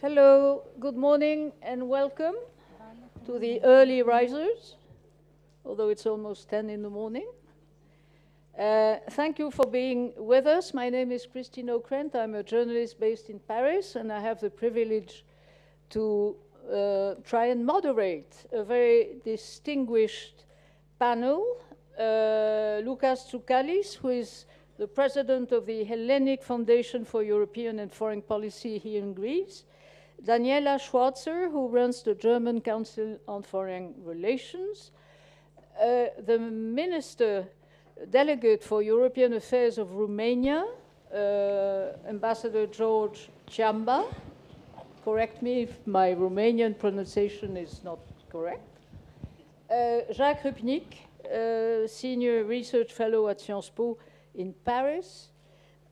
Hello, good morning and welcome to the early risers, although it's almost 10 in the morning. Thank you for being with us. My name is Christine O'Krent. I'm a journalist based in Paris, and I have the privilege to try and moderate a very distinguished panel. Lucas Tsoukalis, who is the president of the Hellenic Foundation for European and Foreign Policy here in Greece, Daniela Schwarzer, who runs the German Council on Foreign Relations, the Minister Delegate for European Affairs of Romania, Ambassador George Ciamba. Correct me if my Romanian pronunciation is not correct. Jacques Rupnik, Senior Research Fellow at Sciences Po in Paris.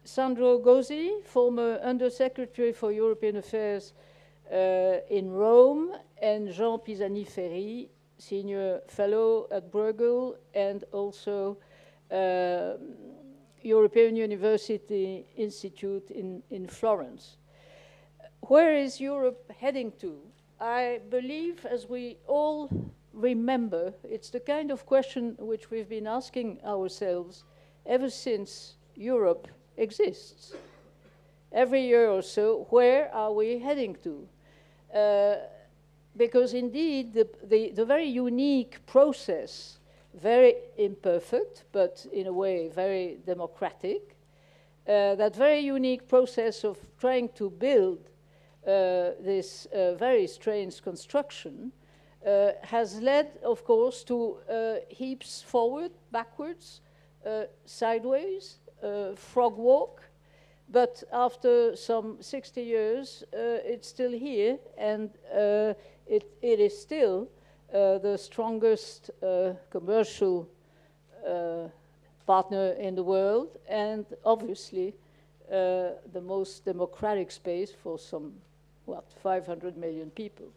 Sandro Gozzi, former Undersecretary for European Affairs in Rome, and Jean Pisani-Ferry, Senior Fellow at Bruegel and also European University Institute in Florence. Where is Europe heading to? I believe, as we all remember, it's the kind of question which we've been asking ourselves ever since Europe exists. Every year or so, where are we heading to? Because indeed, the very unique process, very imperfect, but in a way very democratic, that very unique process of trying to build this very strange construction has led, of course, to heaps forward, backwards, sideways, frog walk. But after some 60 years, it's still here, and it is still the strongest commercial partner in the world, and obviously the most democratic space for some, 500 million people.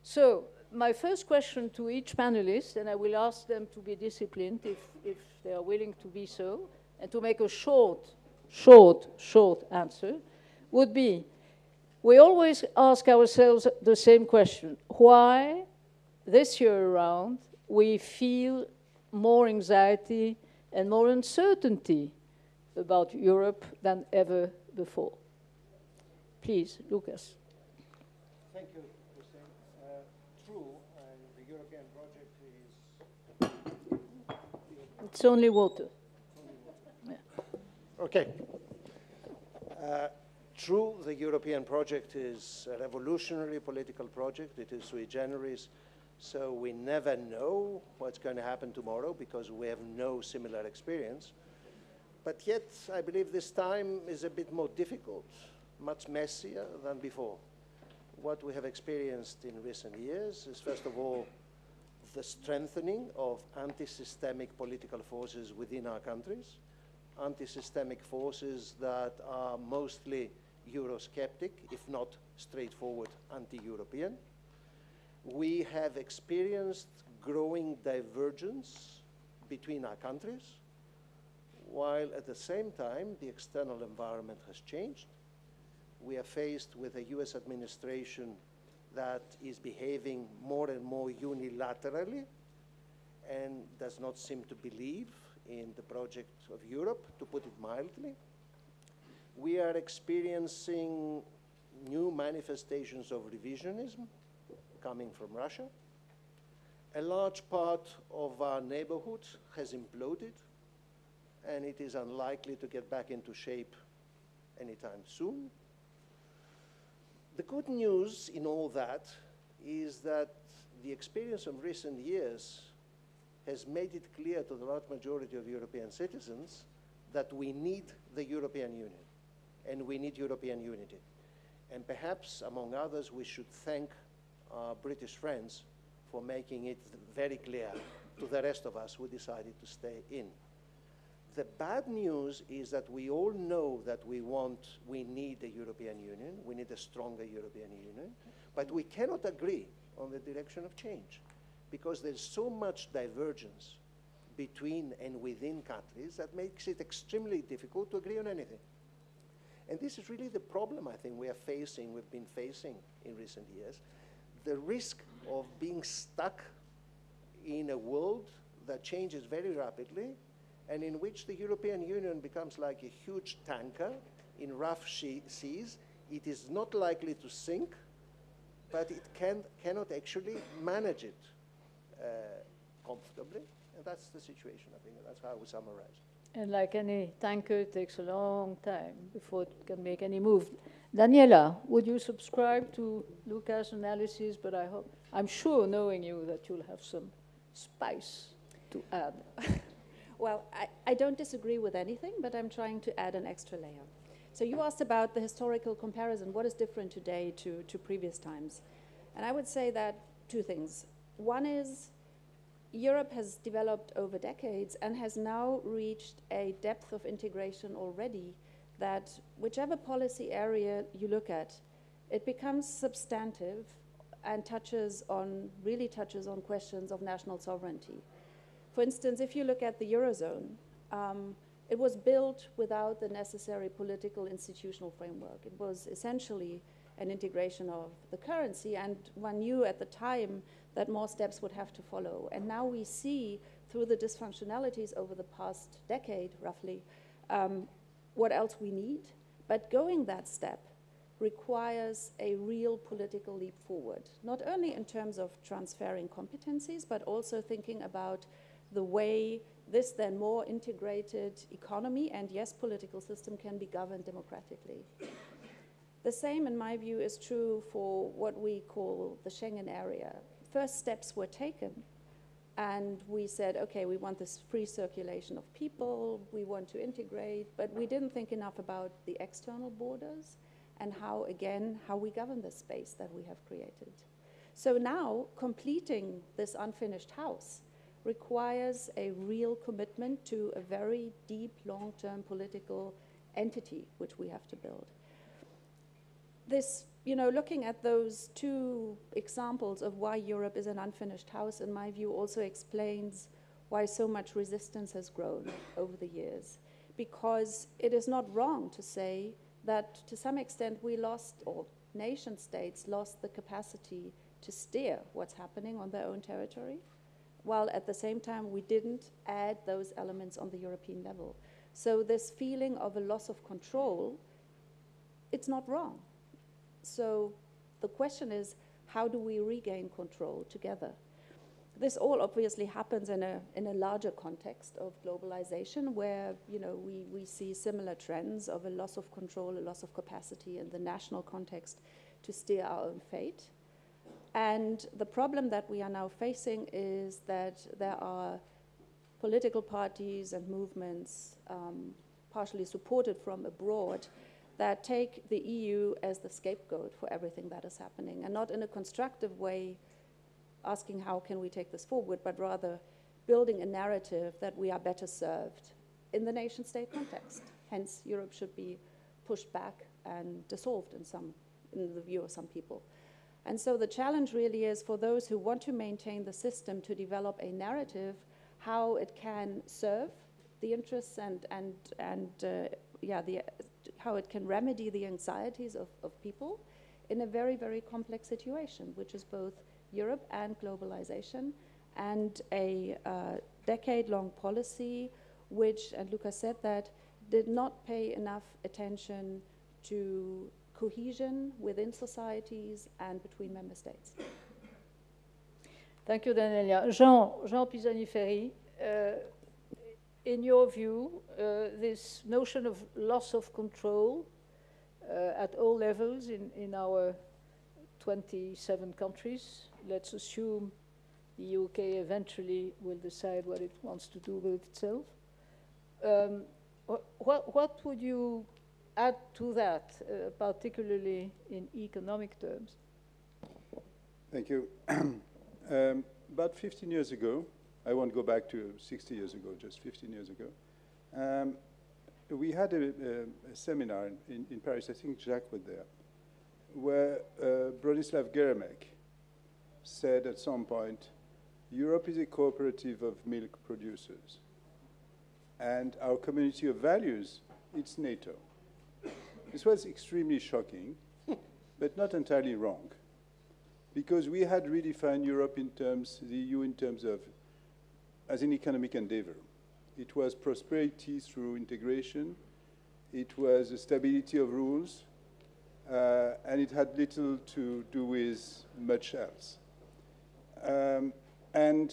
So my first question to each panelist, and I will ask them to be disciplined if they are willing to be so, and to make a short answer, would be, we always ask ourselves the same question: why this year around we feel more anxiety and more uncertainty about Europe than ever before? Please, Lucas. Thank you, Christine. True, and the European project is... It's only water. Okay. True, the European project is a revolutionary political project. It is sui generis, so we never know what's going to happen tomorrow because we have no similar experience. But yet, I believe this time is a bit more difficult, much messier than before. What we have experienced in recent years is, first of all, the strengthening of anti-systemic political forces within our countries, anti-systemic forces that are mostly Eurosceptic, if not straightforward anti-European. We have experienced growing divergence between our countries, while at the same time the external environment has changed. We are faced with a US administration that is behaving more and more unilaterally and does not seem to believe in the project of Europe, to put it mildly. We are experiencing new manifestations of revisionism coming from Russia. A large part of our neighborhood has imploded, and it is unlikely to get back into shape anytime soon. The good news in all that is that the experience of recent years has made it clear to the large majority of European citizens that we need the European Union, and we need European unity. And perhaps, among others, we should thank our British friends for making it very clear to the rest of us who decided to stay in. The bad news is that we all know that we need a European Union, we need a stronger European Union, but we cannot agree on the direction of change because there's so much divergence between and within countries that makes it extremely difficult to agree on anything. And this is really the problem I think we've been facing in recent years. The risk of being stuck in a world that changes very rapidly and in which the European Union becomes like a huge tanker in rough seas. It is not likely to sink, but it cannot actually manage it comfortably. And that's the situation, I think. That's how I would summarize. And like any tanker, it takes a long time before it can make any move. Daniela, would you subscribe to Luca's analysis? But I'm sure, knowing you, that you'll have some spice to add. Well, I don't disagree with anything, but I'm trying to add an extra layer. So you asked about the historical comparison. What is different today to previous times? And I would say that two things. One is Europe has developed over decades and has now reached a depth of integration already that whichever policy area you look at, it becomes substantive and really touches on questions of national sovereignty. For instance, if you look at the Eurozone, it was built without the necessary political institutional framework. It was essentially an integration of the currency, and one knew at the time that more steps would have to follow. And now we see, through the dysfunctionalities over the past decade, roughly, what else we need. But going that step requires a real political leap forward, not only in terms of transferring competencies, but also thinking about the way this then more integrated economy and, yes, political system can be governed democratically. The same, in my view, is true for what we call the Schengen area. First steps were taken, and we said, okay, we want this free circulation of people, we want to integrate, but we didn't think enough about the external borders and how we govern the space that we have created. So now, completing this unfinished house requires a real commitment to a very deep, long-term political entity which we have to build. This, looking at those two examples of why Europe is an unfinished house, in my view, also explains why so much resistance has grown over the years. Because it is not wrong to say that to some extent we lost, or nation states lost the capacity to steer what's happening on their own territory, while at the same time we didn't add those elements on the European level. So this feeling of a loss of control, it's not wrong. So the question is, how do we regain control together? This all obviously happens in a larger context of globalization where we see similar trends of a loss of control, a loss of capacity in the national context to steer our own fate. And the problem that we are now facing is that there are political parties and movements, partially supported from abroad, that take the EU as the scapegoat for everything that is happening, and not in a constructive way asking how can we take this forward, but rather building a narrative that we are better served in the nation-state context. Hence, Europe should be pushed back and dissolved in the view of some people. And so the challenge really is for those who want to maintain the system to develop a narrative, how it can serve the interests how it can remedy the anxieties of people in a very, very complex situation, which is both Europe and globalization, and a decade-long policy which, and Luca said that, did not pay enough attention to cohesion within societies and between member states. Thank you, Daniela. Jean Pisani-Ferry, in your view, this notion of loss of control at all levels in our 27 countries, let's assume the UK eventually will decide what it wants to do with itself. What would you add to that, particularly in economic terms? Thank you. About 15 years ago, I won't go back to 60 years ago, just 15 years ago, we had a seminar in Paris, I think Jacques was there, where Bronislaw Geremek said at some point, Europe is a cooperative of milk producers, and our community of values, it's NATO. This was extremely shocking, but not entirely wrong, because we had redefined Europe in terms, the EU in terms of, as an economic endeavor. It was prosperity through integration, it was a stability of rules, and it had little to do with much else. And,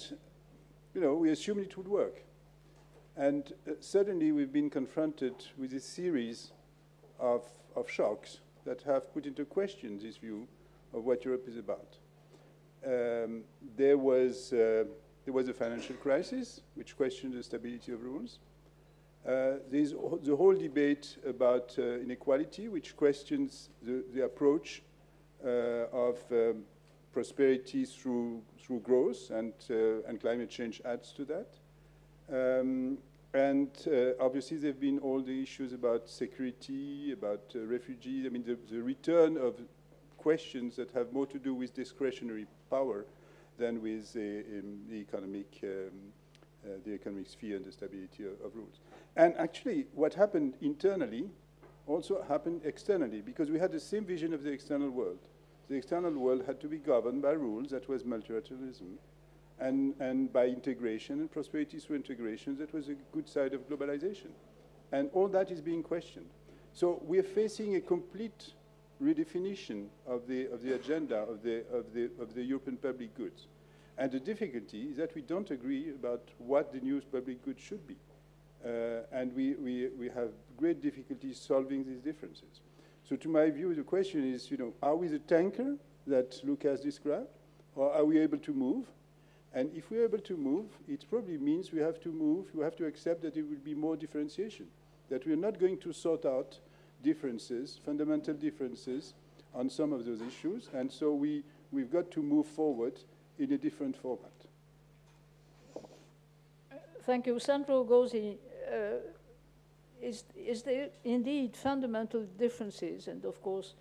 you know, we assumed it would work. And suddenly we've been confronted with a series of shocks that have put into question this view of what Europe is about. There was a financial crisis, which questioned the stability of rules. There's the whole debate about inequality, which questions the approach of prosperity through growth, and climate change adds to that. Obviously, there have been all the issues about security, about refugees. I mean, the return of questions that have more to do with discretionary power than with the economic sphere and the stability of rules. And actually, what happened internally also happened externally, because we had the same vision of the external world. The external world had to be governed by rules, that was multilateralism, and by integration and prosperity through integration, that was a good side of globalization. And all that is being questioned. So we are facing a complete redefinition of the agenda of the European public goods. And the difficulty is that we don't agree about what the new public good should be. And we have great difficulty solving these differences. So to my view, the question is, you know, are we the tanker that Lucas described, or are we able to move? And if we're able to move, it probably means we have to move, we have to accept that there will be more differentiation, that we're not going to sort out differences, fundamental differences on some of those issues. And so we've got to move forward in a different format. Thank you. Sandro Gozzi, is there indeed fundamental differences? And of course,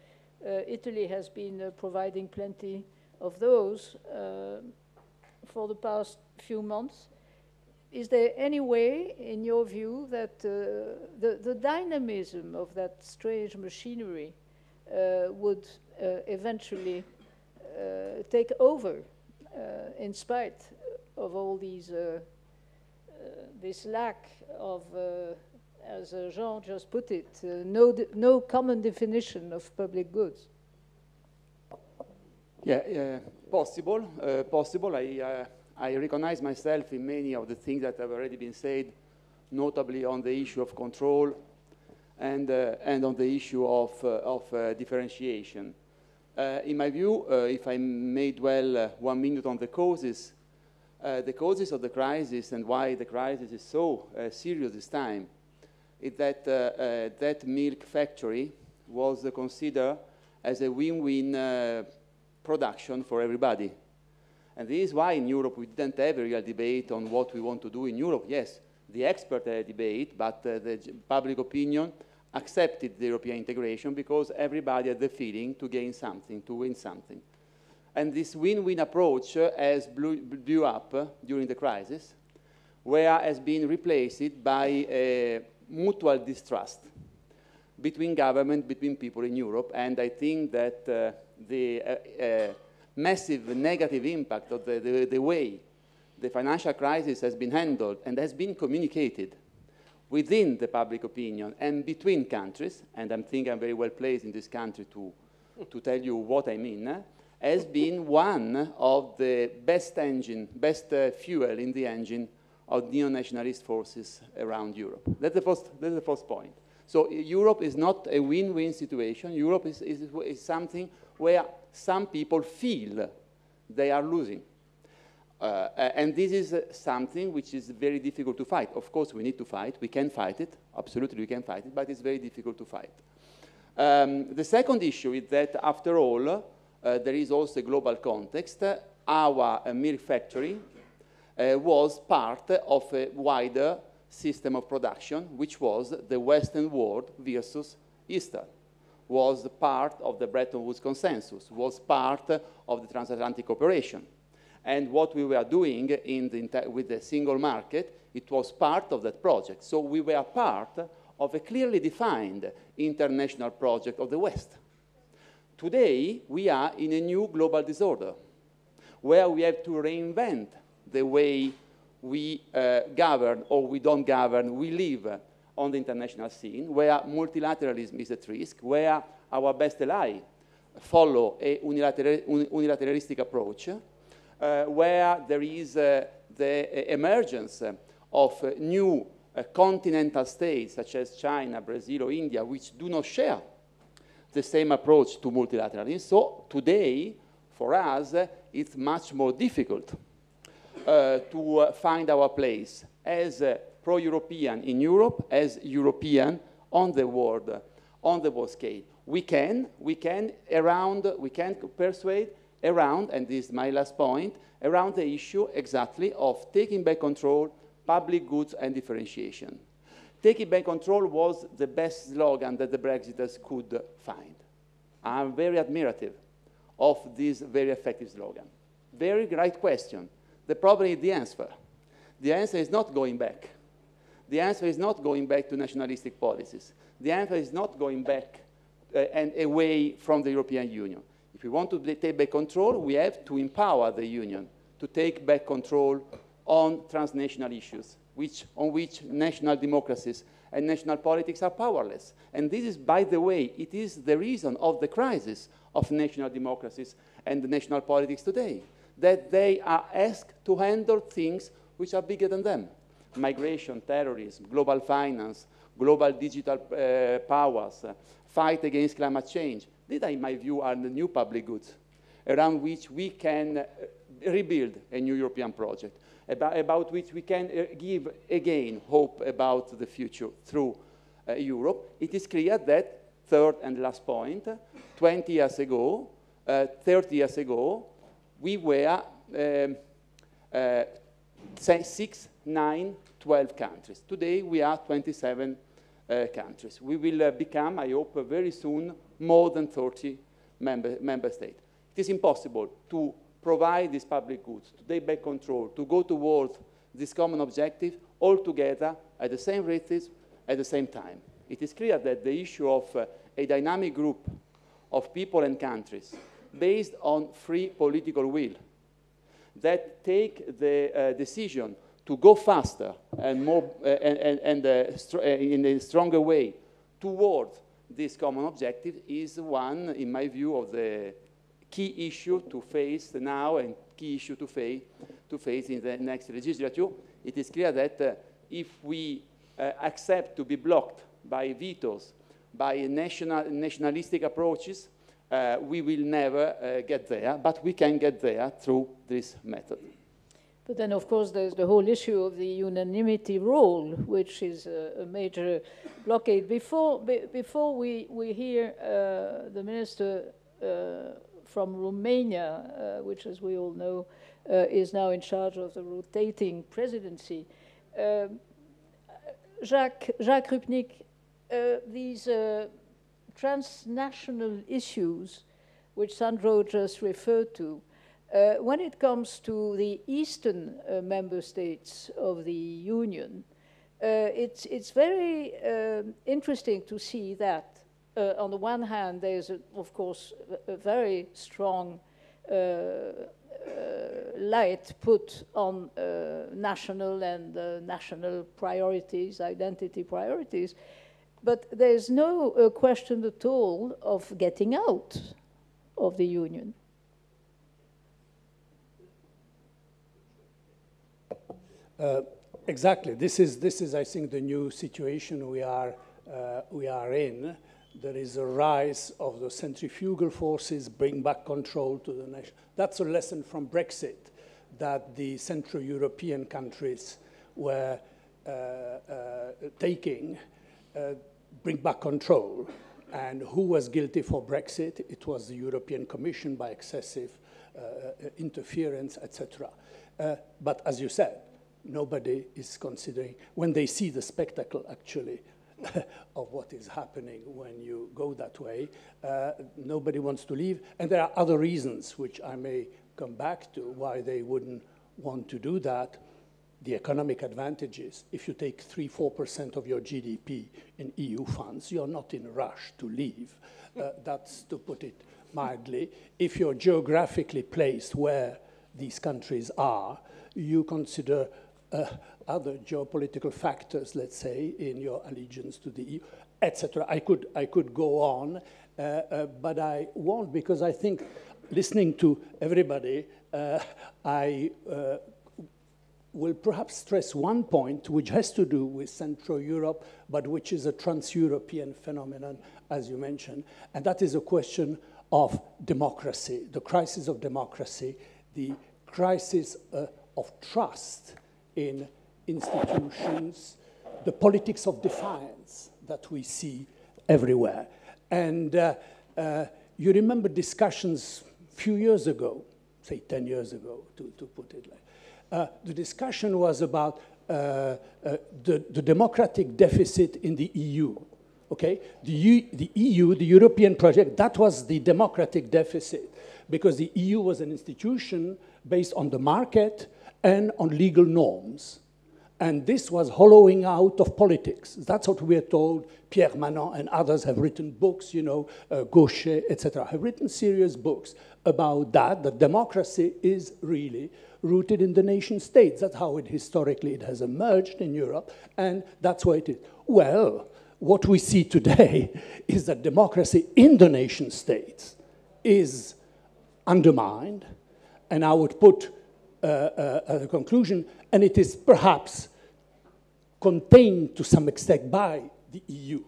Italy has been providing plenty of those for the past few months. Is there any way, in your view, that the dynamism of that strange machinery would eventually take over in spite of all these, this lack of, as Jean just put it, no common definition of public goods? Yeah, possible. Possible. I recognize myself in many of the things that have already been said, notably on the issue of control and on the issue of differentiation. In my view, if I may dwell 1 minute on the causes of the crisis and why the crisis is so serious this time, is that that milk factory was considered as a win-win production for everybody. And this is why in Europe we didn't have a real debate on what we want to do in Europe. Yes, the experts had a debate, but the public opinion accepted the European integration because everybody had the feeling to gain something, to win something. And this win-win approach has blew up during the crisis, where has been replaced by a mutual distrust between government, between people in Europe. And I think that the massive negative impact of the way the financial crisis has been handled and has been communicated within the public opinion and between countries, and I think I'm very well placed in this country to tell you what I mean, has been one of the best fuel in the engine of neo-nationalist forces around Europe. That's the first point. So Europe is not a win-win situation. Europe is something where some people feel they are losing. And this is something which is very difficult to fight. Of course, we need to fight. We can fight it. Absolutely, we can fight it, but it's very difficult to fight. The second issue is that, after all, there is also a global context. Our milk factory was part of a wider system of production, which was the Western world versus Eastern, was part of the Bretton Woods consensus, was part of the transatlantic cooperation. And what we were doing with the single market, it was part of that project. So we were part of a clearly defined international project of the West. Today, we are in a new global disorder, where we have to reinvent the way we govern or we don't govern, we live on the international scene, where multilateralism is at risk, where our best ally follow a unilateralistic approach, where there is the emergence of new continental states such as China, Brazil, or India, which do not share the same approach to multilateralism. So today, for us, it's much more difficult to find our place as pro-European in Europe, as European on the world scale. We can persuade around, and this is my last point, around the issue exactly of taking back control, public goods, and differentiation. Taking back control was the best slogan that the Brexiters could find. I'm very admirative of this very effective slogan. Very right question. The problem is the answer. The answer is not going back. The answer is not going back to nationalistic policies. The answer is not going back and away from the European Union. If we want to take back control, we have to empower the Union to take back control on transnational issues, on which national democracies and national politics are powerless. And this is, by the way, it is the reason of the crisis of national democracies and the national politics today, that they are asked to handle things which are bigger than them. Migration, terrorism, global finance, global digital powers, fight against climate change. These, in my view, are the new public goods around which we can rebuild a new European project, about which we can give, again, hope about the future through Europe. It is clear that, third and last point, 20 years ago, 30 years ago, we were 6, 9, 12 countries. Today, we are 27 countries. We will become, I hope, very soon, more than 30 member states. It is impossible to provide these public goods, to take back control, to go towards this common objective all together at the same rate, at the same time. It is clear that the issue of a dynamic group of people and countries based on free political will that take the decision to go faster and more in a stronger way towards this common objective is one, in my view, of the key issue to face now and key issue to face in the next legislature. It is clear that if we accept to be blocked by vetoes, by nationalistic approaches, we will never get there, but we can get there through this method. But then, of course, there's the whole issue of the unanimity rule, which is a major blockade. Before we hear the minister from Romania, which, as we all know, is now in charge of the rotating presidency, Jacques Rupnik, these transnational issues, which Sandro just referred to, when it comes to the eastern member states of the Union, it's very interesting to see that on the one hand, there's, of course, a very strong light put on national and national priorities, identity priorities, but there's no question at all of getting out of the Union. Exactly. This is, I think, the new situation we are in. There is a rise of the centrifugal forces, bring back control to the nation. That's a lesson from Brexit, that the Central European countries were taking, bring back control. And who was guilty for Brexit? It was the European Commission by excessive interference, etc. But as you said, nobody is considering, when they see the spectacle, actually, of what is happening when you go that way, nobody wants to leave. And there are other reasons, which I may come back to, why they wouldn't want to do that. the economic advantages. If you take 3–4% of your GDP in EU funds, you're not in a rush to leave. That's to put it mildly. If you're geographically placed where these countries are, you consider other geopolitical factors, let's say, in your allegiance to the EU, etc. I could go on, but I won't, because I think listening to everybody, I will perhaps stress one point which has to do with Central Europe, but which is a trans-European phenomenon, as you mentioned, and that is a question of democracy, the crisis of democracy, the crisis of trust in institutions, the politics of defiance that we see everywhere. And you remember discussions a few years ago, say 10 years ago, to put it like, the discussion was about the democratic deficit in the EU, okay? The EU, the European project, that was the democratic deficit, because the EU was an institution based on the market and on legal norms. And this was hollowing out of politics. That's what we are told. Pierre Manant and others have written books, you know, Gaucher, etc., have written serious books about that democracy is really rooted in the nation states. That's how historically it has emerged in Europe, and that's why it is. Well, what we see today is that democracy in the nation states is undermined, and I would put a conclusion, and it is perhaps contained to some extent by the EU.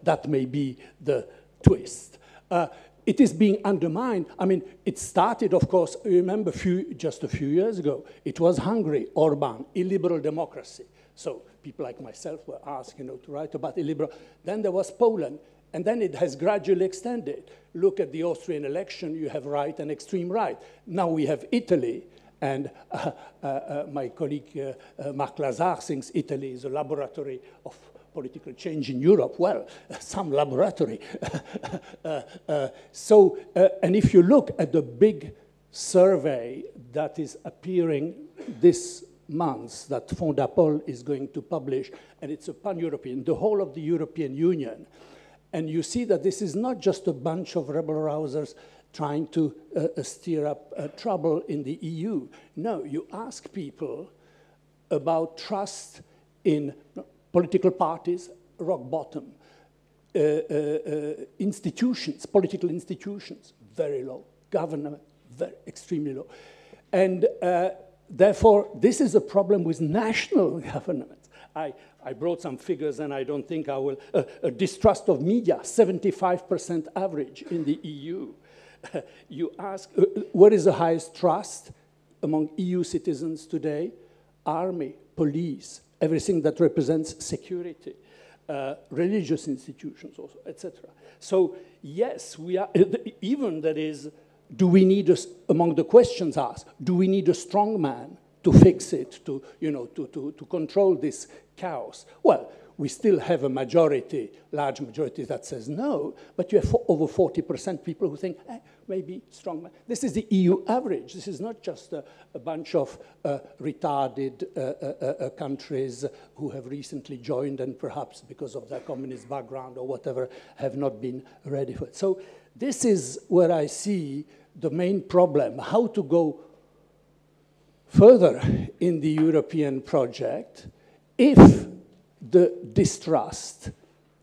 That may be the twist. It is being undermined. I mean, it started, of course, you remember just a few years ago, it was Hungary, Orban, illiberal democracy. So people like myself were asked, you know, to write about illiberal. Then there was Poland, and then it has gradually extended. Look at the Austrian election, you have right and extreme right. Now we have Italy, and my colleague Marc Lazare thinks Italy is a laboratory of political change in Europe. Well, some laboratory. And if you look at the big survey that is appearing this month, that Fondapol is going to publish, and it's a pan-European, the whole of the European Union, and you see that this is not just a bunch of rebel-rousers trying to stir up trouble in the EU. No, you ask people about trust in political parties, rock bottom. Institutions, political institutions, very low. Government, extremely low. And therefore, this is a problem with national governments. I brought some figures, and I don't think I will. A distrust of media, 75% average in the EU. You ask, what is the highest trust among EU citizens today? Army, police, everything that represents security, religious institutions also, etc. So yes, we are, even that is, do we need, among the questions asked, do we need a strong man to fix it, to, you know, to control this chaos? Well, we still have a majority, large majority that says no, but you have over 40% people who think, maybe strong man. This is the EU average. This is not just a bunch of retarded countries who have recently joined and perhaps because of their communist background or whatever have not been ready for it. So this is where I see the main problem, how to go further in the European project if the distrust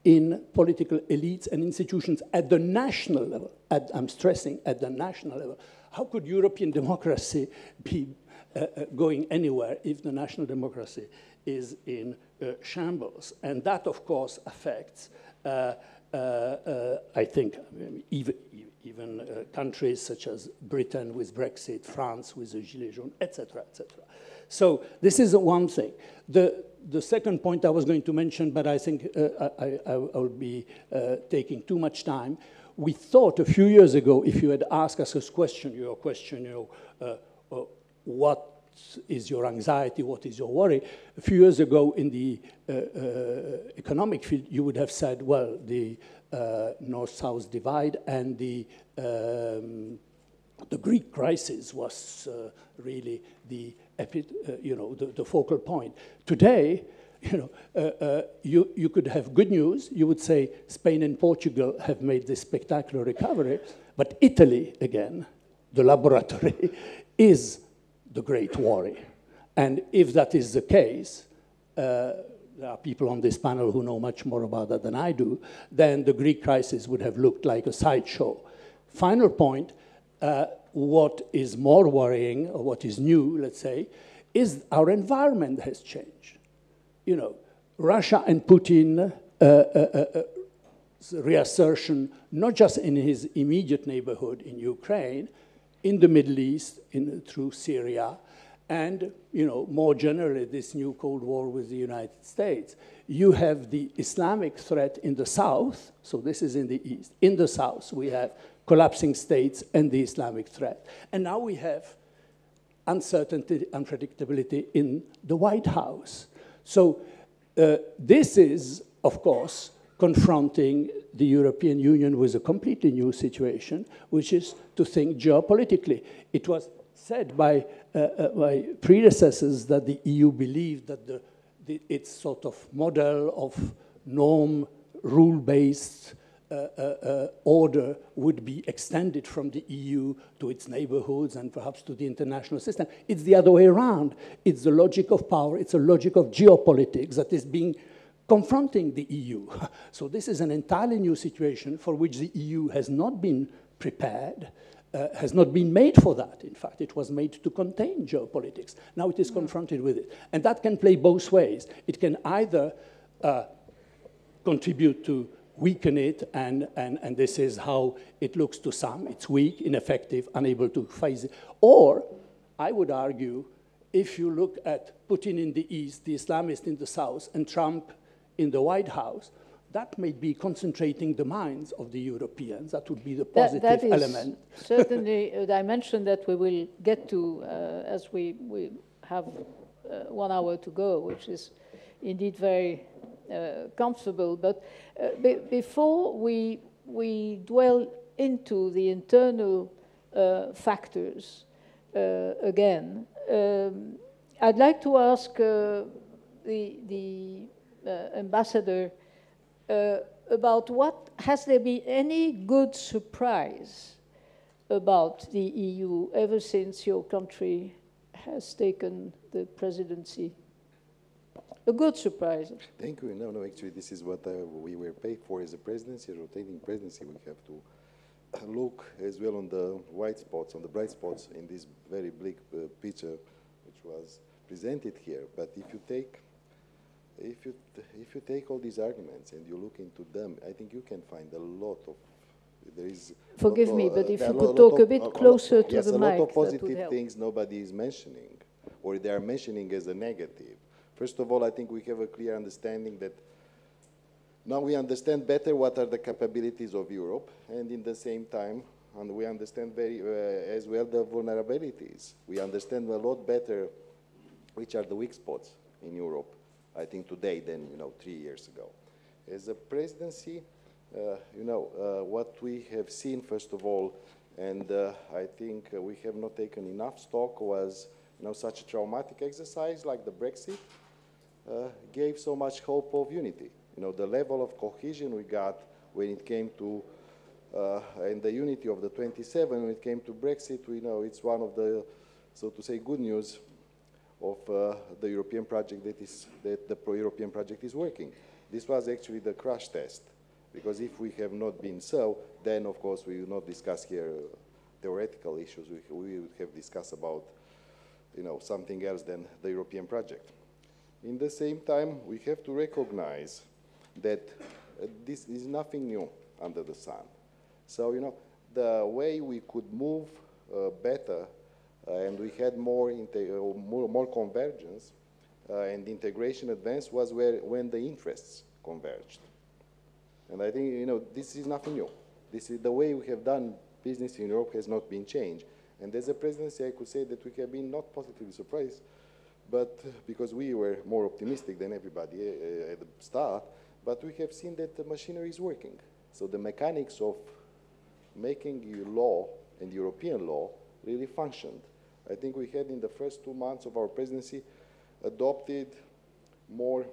in political elites and institutions at the national level, I'm stressing at the national level. How could European democracy be going anywhere if the national democracy is in shambles? And that, of course, affects, I think, even countries such as Britain with Brexit, France with the Gilets jaunes, etc., etc. So this is one thing. The second point I was going to mention, but I think I will be taking too much time. We thought a few years ago, if you had asked us this question, you know, what is your anxiety, what is your worry? A few years ago in the economic field, you would have said, well, the North-South divide and the Greek crisis was really the the focal point. Today, you could have good news. You would say Spain and Portugal have made this spectacular recovery, but Italy, again, the laboratory, is the great worry. And if that is the case, there are people on this panel who know much more about that than I do, then the Greek crisis would have looked like a sideshow. Final point, what is more worrying, or what is new, let's say, is our environment has changed. Russia and Putin reassertion, not just in his immediate neighborhood in Ukraine, in the Middle East, through Syria, and more generally, this new Cold War with the United States. You have the Islamic threat in the south, so this is in the east. In the south, we have collapsing states and the Islamic threat. And now we have uncertainty, unpredictability in the White House. So this is, of course, confronting the European Union with a completely new situation, which is to think geopolitically. It was said by predecessors that the EU believed that its sort of model of norm, rule-based order would be extended from the EU to its neighborhoods and perhaps to the international system. It's the other way around. It's the logic of power. It's a logic of geopolitics that is confronting the EU. So this is an entirely new situation for which the EU has not been prepared, has not been made for that. In fact, it was made to contain geopolitics. Now it is confronted with it. And that can play both ways. It can either contribute to weaken it, and this is how it looks to some. It's weak, ineffective, unable to face it. Or, I would argue, if you look at Putin in the east, the Islamists in the south, and Trump in the White House, that may be concentrating the minds of the Europeans. That would be the positive element. Certainly a dimension that we will get to as we have 1 hour to go, which is indeed very comfortable. But before we dwell into the internal factors again, I'd like to ask the ambassador about has there been any good surprise about the EU ever since your country has taken the presidency? A good surprise. Thank you. No, actually, this is what we were paid for as a presidency, a rotating presidency. We have to look as well on the white spots, on the bright spots in this very bleak picture which was presented here. But if you take all these arguments and you look into them, I think you can find a lot of. There is. Forgive me, but if you could talk a bit closer to the mic, yes, a lot of that would help. positive things nobody is mentioning, or they are mentioning as a negative. First of all, I think we have a clear understanding that now we understand better what are the capabilities of Europe, and in the same time, and we understand very as well the vulnerabilities. We understand a lot better which are the weak spots in Europe, I think today than 3 years ago. As a presidency, what we have seen first of all, and I think we have not taken enough stock, was such a traumatic exercise like the Brexit gave so much hope of unity. The level of cohesion we got when it came to, and the unity of the 27 when it came to Brexit, it's one of the, so to say, good news of the European project that the pro-European project is working. This was actually the crash test, because if we have not been so, then of course we will not discuss here theoretical issues. We would have discussed about something else than the European project. In the same time, we have to recognize that this is nothing new under the sun. So, the way we could move better and we had more convergence and integration advance was when the interests converged. And I think, this is nothing new. This is the way we have done business in Europe has not been changed. And as a presidency, I could say that we have been not positively surprised, but because we were more optimistic than everybody at the start, but we have seen that the machinery is working. So the mechanics of making law and European law really functioned. I think we had in the first 2 months of our presidency adopted more,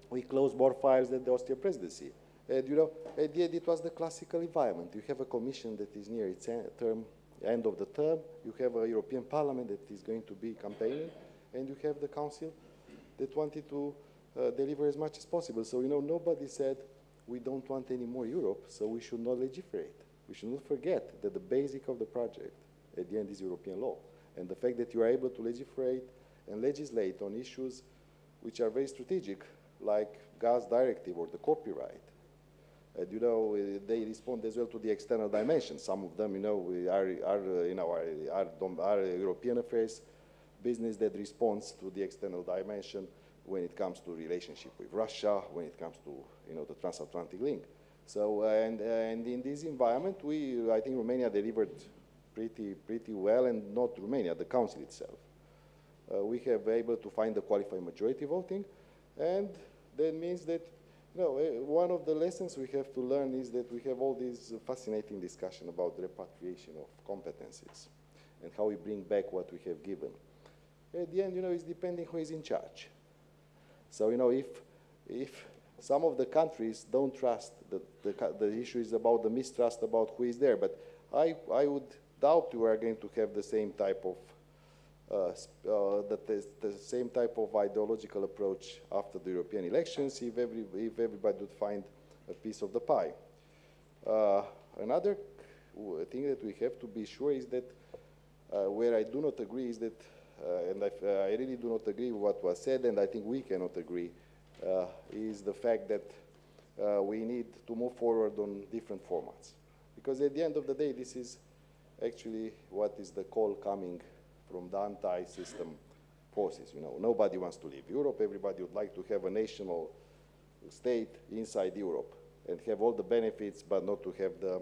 we closed more files than the Austrian presidency. And you know, at the end it was the classical environment. You have a commission that is near its end of the term, you have a European Parliament that is going to be campaigning, and you have the Council that wanted to deliver as much as possible. So, you know, nobody said, we don't want any more Europe, so we should not legiferate. We should not forget that the basic of the project at the end is European law. And the fact that you are able to legiferate and legislate on issues which are very strategic, like gas directive or the copyright. And you know, they respond as well to the external dimension. Some of them, you know, are European affairs business that responds to the external dimension when it comes to relationship with Russia, when it comes to, you know, the transatlantic link. So, and in this environment, I think Romania delivered pretty well, and not Romania, the Council itself. We have able to find the qualified majority voting, and that means that, you know, one of the lessons we have to learn is that we have all this fascinating discussion about repatriation of competencies and how we bring back what we have given. At the end, you know, it's depending who is in charge. So, you know, if some of the countries don't trust, the issue is about the mistrust about who is there, but I would doubt we are going to have the same type of the same type of ideological approach after the European elections if everybody would find a piece of the pie. Another thing that we have to be sure is that where I do not agree is that, and I really do not agree with what was said, and I think we cannot agree, is the fact that we need to move forward on different formats. Because at the end of the day, this is actually what is the call coming from the anti-system forces. You know, nobody wants to leave Europe. Everybody would like to have a national state inside Europe and have all the benefits, but not to have the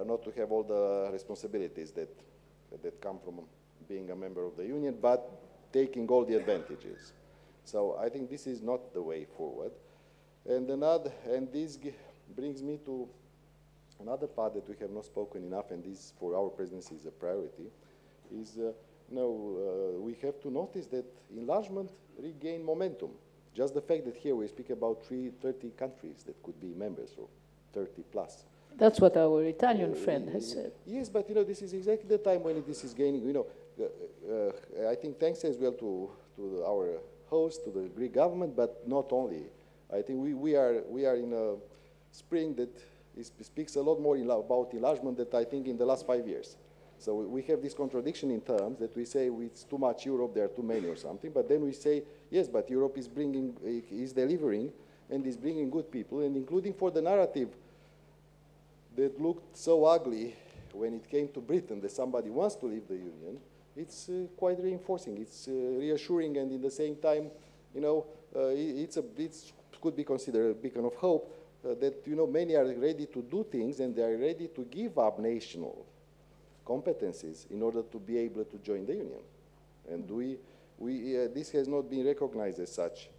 not to have all the responsibilities that come from being a member of the Union, but taking all the advantages. So I think this is not the way forward. And this brings me to another part that we have not spoken enough, and this for our presidency is a priority, is we have to notice that enlargement regained momentum. Just the fact that here we speak about 30 countries that could be members, or 30 plus. That's what our Italian friend has said. Yes, but you know, this is exactly the time when this is gaining. You know, I think thanks as well to our host, to the Greek government, but not only. I think we are in a spring that speaks a lot more about enlargement than I think in the last 5 years. So we have this contradiction in terms that we say it's too much Europe, there are too many or something, but then we say, yes, but Europe is delivering and is bringing good people, and including for the narrative that looked so ugly when it came to Britain that somebody wants to leave the Union, it's quite reinforcing, it's reassuring, and in the same time, you know, it could be considered a beacon of hope that, you know, many are ready to do things and they are ready to give up national competencies in order to be able to join the Union. And this has not been recognized as such,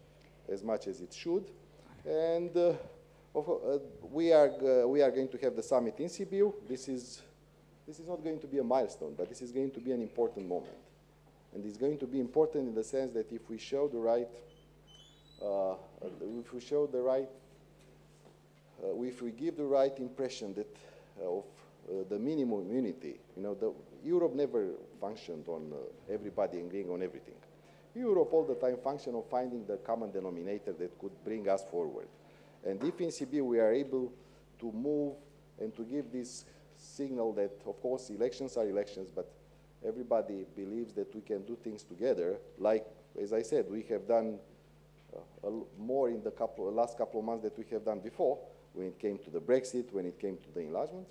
as much as it should. And we are going to have the summit in Sibiu. This is not going to be a milestone, but this is going to be an important moment. And it's going to be important in the sense that if we show the right, if we give the right impression that of the minimum unity, you know, Europe never functioned on everybody agreeing on everything. Europe all the time functioned on finding the common denominator that could bring us forward. And if in Sibiu we are able to move and to give this signal that, of course, elections are elections, but everybody believes that we can do things together, like, as I said, we have done more in the last couple of months that we have done before, when it came to the Brexit, when it came to the enlargement.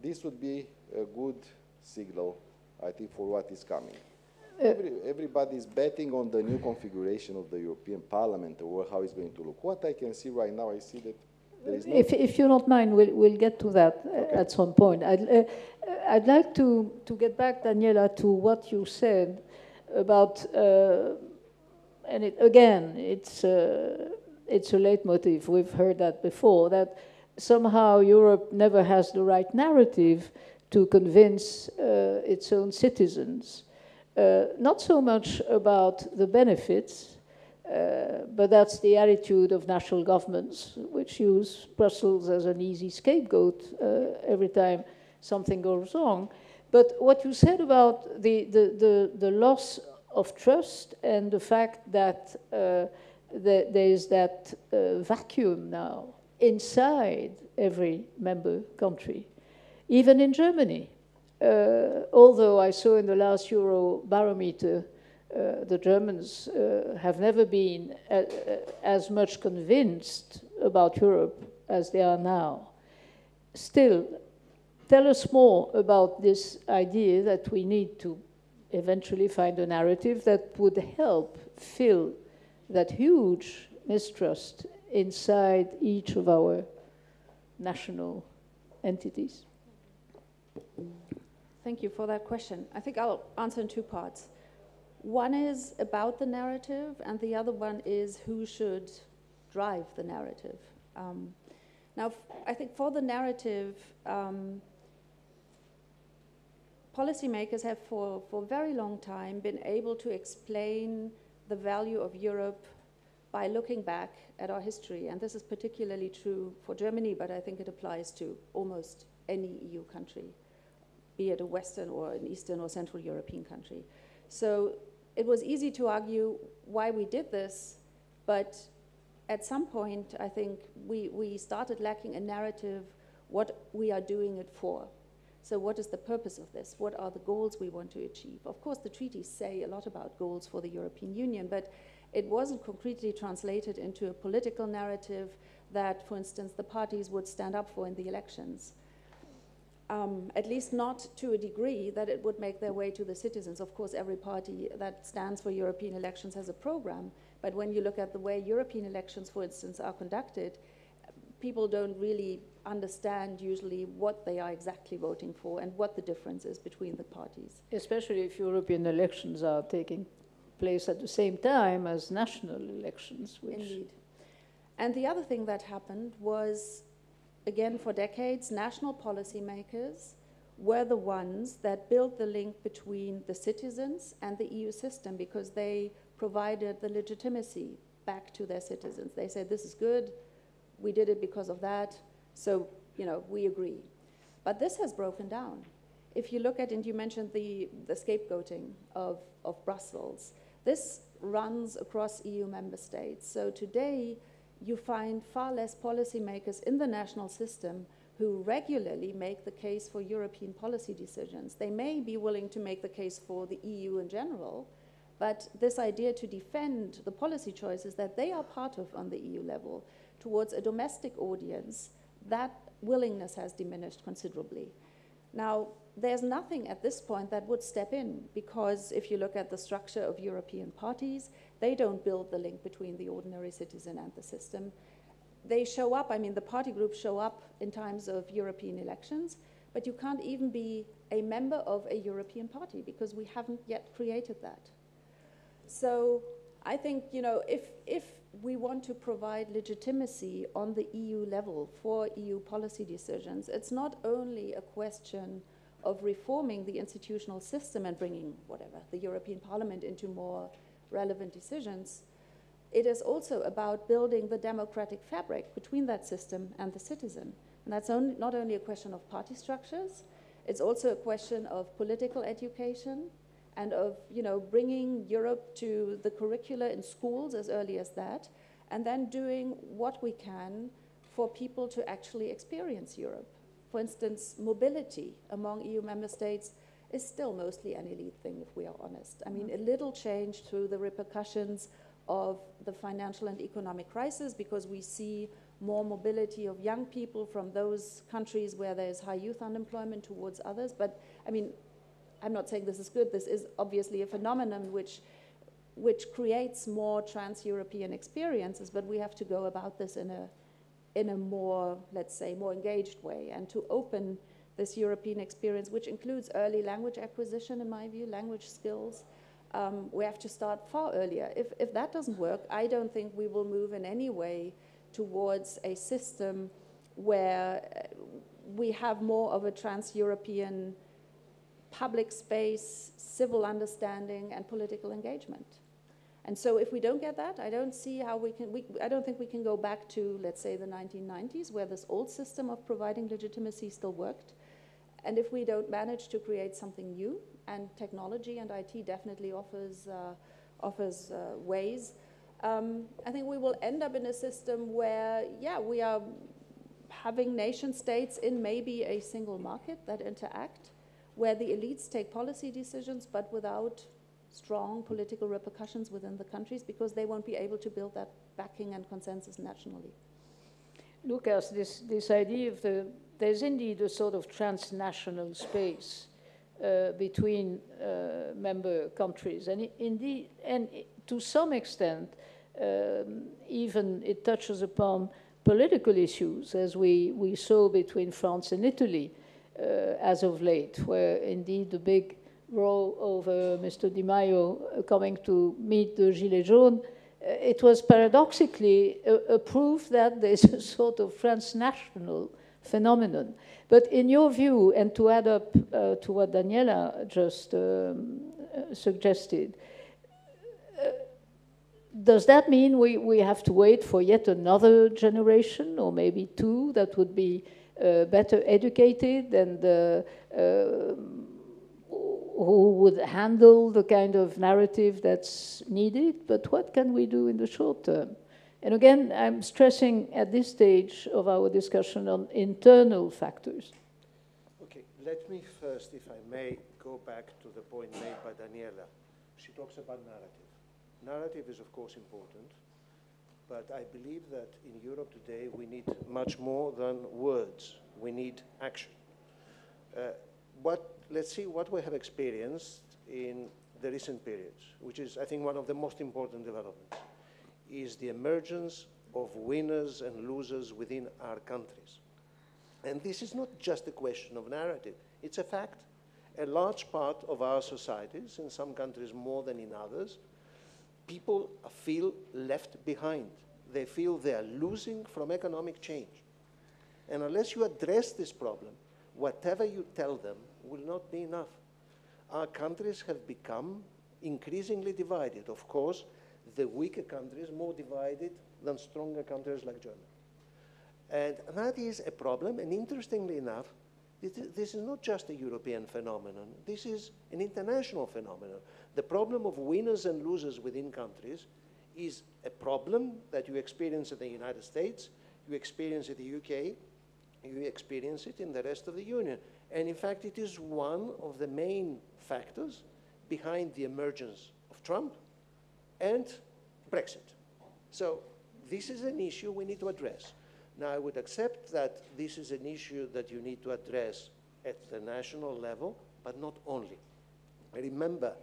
This would be a good signal, I think, for what is coming. Everybody is betting on the new configuration of the European Parliament, or how it's going to look. What I can see right now, I see that there is no... If you don't mind, we'll get to that at some point. I'd like to get back, Daniela, to what you said about, and it's a leitmotif. We've heard that before, that somehow Europe never has the right narrative to convince its own citizens. Not so much about the benefits, but that's the attitude of national governments, which use Brussels as an easy scapegoat every time something goes wrong. But what you said about the loss of trust and the fact that there is that vacuum now inside every member country, even in Germany. Although I saw in the last Eurobarometer the Germans have never been as much convinced about Europe as they are now. Still, tell us more about this idea that we need to eventually find a narrative that would help fill that huge mistrust inside each of our national entities. Thank you for that question. I think I'll answer in two parts. One is about the narrative, and the other one is who should drive the narrative. Now, I think for the narrative, policymakers have for a very long time been able to explain the value of Europe by looking back at our history. And this is particularly true for Germany, but I think it applies to almost any EU country, be it a Western or an Eastern or Central European country. So it was easy to argue why we did this, but at some point, I think we started lacking a narrative what we are doing it for. So what is the purpose of this? What are the goals we want to achieve? Of course, the treaties say a lot about goals for the European Union, but it wasn't concretely translated into a political narrative that, for instance, the parties would stand up for in the elections. At least not to a degree that it would make their way to the citizens. Of course, every party that stands for European elections has a program, but when you look at the way European elections, for instance, are conducted, people don't really understand usually what they are exactly voting for and what the difference is between the parties. Especially if European elections are taking place at the same time as national elections. Which Indeed. And the other thing that happened was, again, for decades, national policymakers were the ones that built the link between the citizens and the EU system because they provided the legitimacy back to their citizens. They said, this is good, we did it because of that, so, you know, we agree. But this has broken down. If you look at, and you mentioned the scapegoating of Brussels, this runs across EU member states. So today, you find far less policymakers in the national system who regularly make the case for European policy decisions. They may be willing to make the case for the EU in general, but this idea to defend the policy choices that they are part of on the EU level towards a domestic audience, that willingness has diminished considerably. Now, there's nothing at this point that would step in, because if you look at the structure of European parties, they don't build the link between the ordinary citizen and the system. They show up, I mean, the party groups show up in times of European elections, but you can't even be a member of a European party because we haven't yet created that. So I think, you know, if we want to provide legitimacy on the EU level for EU policy decisions, it's not only a question of reforming the institutional system and bringing whatever, the European Parliament into more relevant decisions. It is also about building the democratic fabric between that system and the citizen. And that's not only a question of party structures, it's also a question of political education and of, you know, bringing Europe to the curricula in schools as early as that, and then doing what we can for people to actually experience Europe. For instance, mobility among EU member states is still mostly an elite thing, if we are honest. I mean, a little change through the repercussions of the financial and economic crisis, because we see more mobility of young people from those countries where there's high youth unemployment towards others. But I mean, I'm not saying this is good. This is obviously a phenomenon which creates more trans-European experiences, but we have to go about this in a more, let's say, more engaged way, and to open this European experience, which includes early language acquisition, in my view, language skills. We have to start far earlier. If that doesn't work, I don't think we will move in any way towards a system where we have more of a trans-European public space, civil understanding, and political engagement. And so if we don't get that, I don't see how we can, I don't think we can go back to, let's say, the 1990s, where this old system of providing legitimacy still worked. And if we don't manage to create something new, and technology and IT definitely offers ways, I think we will end up in a system where, yeah, we are having nation states in maybe a single market that interact, where the elites take policy decisions, but without strong political repercussions within the countries, because they won't be able to build that backing and consensus nationally. Lucas, this idea of there's indeed a sort of transnational space between member countries, and indeed, and to some extent, even it touches upon political issues, as we saw between France and Italy as of late, where indeed the big row over Mr. Di Maio coming to meet the Gilets jaunes, it was paradoxically a proof that there's a sort of transnational phenomenon. But in your view, and to add up to what Daniela just suggested, does that mean we have to wait for yet another generation, or maybe two, that would be better educated and who would handle the kind of narrative that's needed? But what can we do in the short term? And again, I'm stressing at this stage of our discussion on internal factors. Okay, let me first, if I may, go back to the point made by Daniela. She talks about narrative. Narrative is, of course, important, but I believe that in Europe today we need much more than words. We need action. Let's see what we have experienced in the recent periods, which is, I think, one of the most important developments, is the emergence of winners and losers within our countries. And this is not just a question of narrative, it's a fact. A large part of our societies, in some countries more than in others, people feel left behind. They feel they are losing from economic change. And unless you address this problem, whatever you tell them will not be enough. Our countries have become increasingly divided. Of course, the weaker countries more divided than stronger countries like Germany. And that is a problem, and interestingly enough, this is not just a European phenomenon, this is an international phenomenon. The problem of winners and losers within countries is a problem that you experience in the United States, you experience in the UK, you experience it in the rest of the Union. And in fact, it is one of the main factors behind the emergence of Trump and Brexit. So this is an issue we need to address. Now, I would accept that this is an issue that you need to address at the national level, but not only. Remember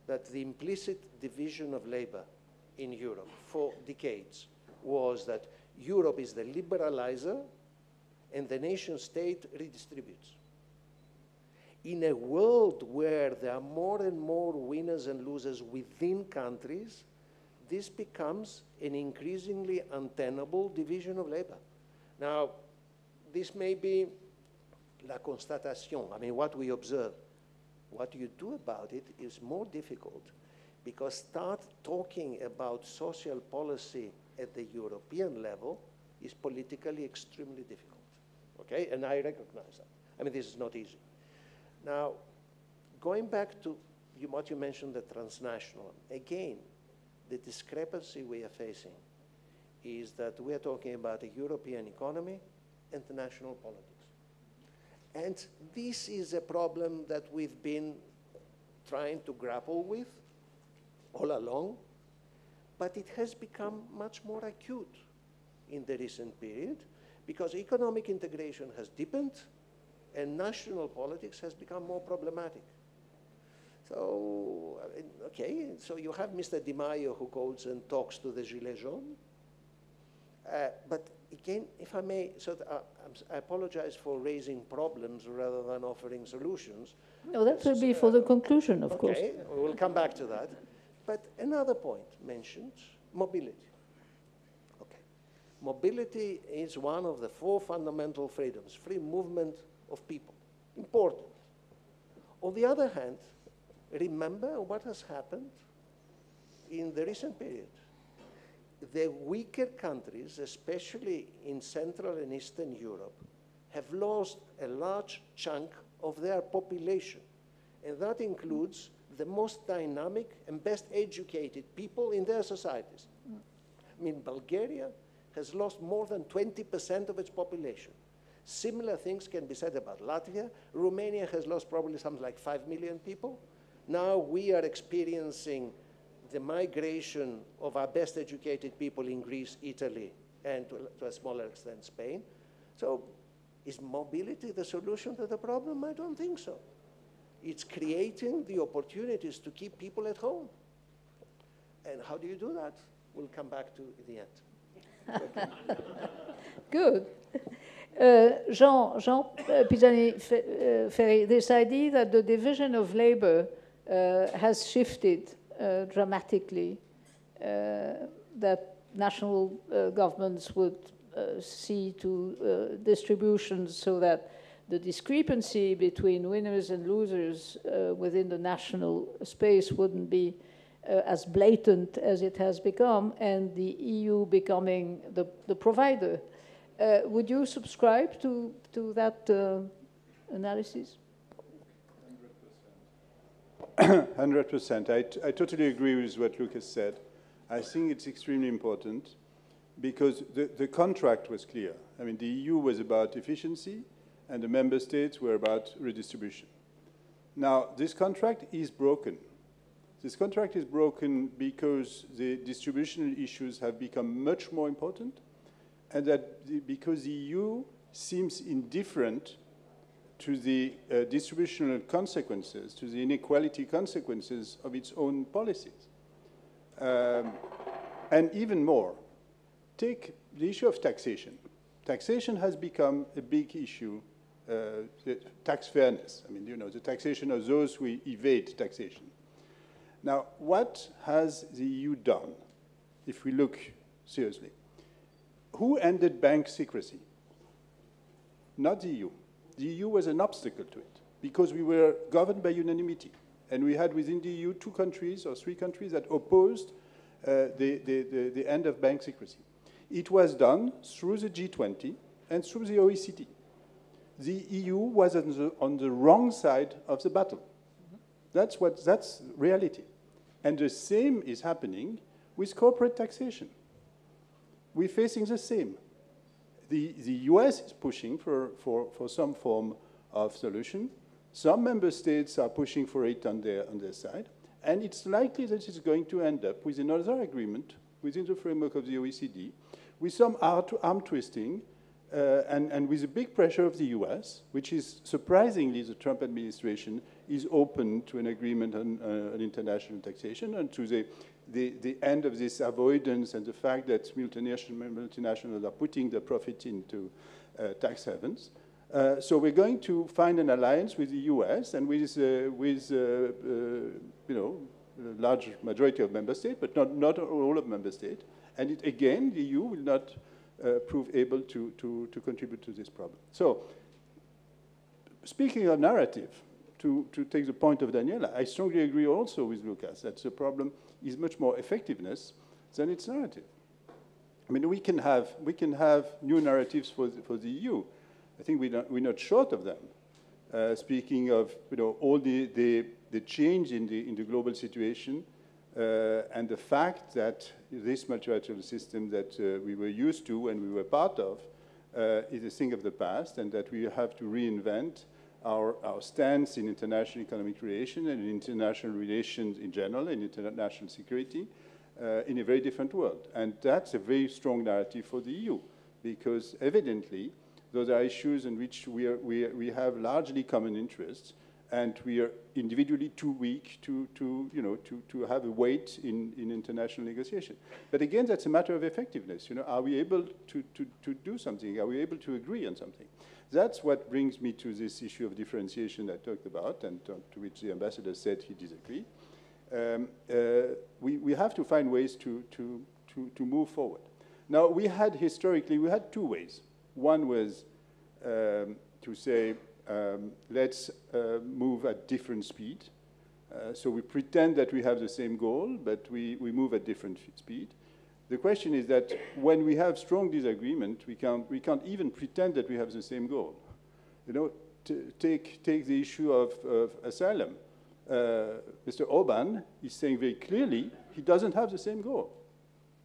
that the implicit division of labor in Europe for decades was that Europe is the liberalizer and the nation state redistributes. In a world where there are more and more winners and losers within countries, this becomes an increasingly untenable division of labor. Now, this may be la constatation, I mean, what we observe. What you do about it is more difficult, because start talking about social policy at the European level is politically extremely difficult, okay? And I recognize that. I mean, this is not easy. Now, going back to what you mentioned, the transnational, again, the discrepancy we are facing is that we are talking about a European economy and the national politics. And this is a problem that we've been trying to grapple with all along, but it has become much more acute in the recent period because economic integration has deepened and national politics has become more problematic. So, okay, so you have Mr. Di Maio who goes and talks to the Gilets jaunes. But again, if I may, I apologize for raising problems rather than offering solutions. No, that will be for the conclusion, of course. Okay, we'll come back to that. But another point mentioned, mobility. Okay. Mobility is one of the 4 fundamental freedoms, free movement of people, important. On the other hand, remember what has happened in the recent period. The weaker countries, especially in Central and Eastern Europe, have lost a large chunk of their population. And that includes the most dynamic and best educated people in their societies. I mean, Bulgaria has lost more than 20% of its population. Similar things can be said about Latvia. Romania has lost probably something like 5 million people. Now we are experiencing the migration of our best educated people in Greece, Italy, and to a smaller extent, Spain. So is mobility the solution to the problem? I don't think so. It's creating the opportunities to keep people at home. And how do you do that? We'll come back to the end. Good. Jean Pisani-Ferry, this idea that the division of labor has shifted dramatically, that national governments would see to distributions so that the discrepancy between winners and losers within the national space wouldn't be as blatant as it has become, and the EU becoming the provider. Would you subscribe to that analysis? 100%. I totally agree with what Lucas said. I think it's extremely important because the contract was clear. I mean, the EU was about efficiency and the member states were about redistribution. Now, this contract is broken. This contract is broken because the distributional issues have become much more important, and that because the EU seems indifferent to the distributional consequences, to the inequality consequences of its own policies. And even more, take the issue of taxation. Taxation has become a big issue, tax fairness. I mean, you know, the taxation of those who evade taxation. Now, what has the EU done, if we look seriously? Who ended bank secrecy? Not the EU. The EU was an obstacle to it because we were governed by unanimity. And we had within the EU 2 countries or 3 countries that opposed the end of bank secrecy. It was done through the G20 and through the OECD. The EU was on the wrong side of the battle. That's reality. And the same is happening with corporate taxation. We're facing the same. The US is pushing for some form of solution. Some member states are pushing for it on their side. And it's likely that it's going to end up with another agreement within the framework of the OECD with some arm twisting and with a big pressure of the US, which is surprisingly the Trump administration is open to an agreement on international taxation and to the end of this avoidance and the fact that multinationals are putting their profit into tax havens. So we're going to find an alliance with the US and with you know, a large majority of member states, but not all of member states. And again, the EU will not prove able to contribute to this problem. So speaking of narrative, to take the point of Daniela, I strongly agree also with Lucas that the problem is much more effectiveness than its narrative. I mean, we can have new narratives for the EU. I think we're not short of them. Speaking of, you know, all the change in the global situation and the fact that this multilateral system that we were used to and we were part of is a thing of the past, and that we have to reinvent our stance in international economic relations and in international relations in general, and international security, in a very different world. And that's a very strong narrative for the EU, because evidently those are issues in which we have largely common interests, and we are individually too weak to have a weight in international negotiation. But again, that's a matter of effectiveness. You know, are we able to do something? Are we able to agree on something? That's what brings me to this issue of differentiation I talked about, and to which the ambassador said he disagreed. We have to find ways to move forward. Now, we had historically, we had two ways. One was to say, let's move at different speed. So we pretend that we have the same goal, but we move at different speed. The question is that when we have strong disagreement, we can't even pretend that we have the same goal. You know, take the issue of asylum. Mr. Orban is saying very clearly he doesn't have the same goal.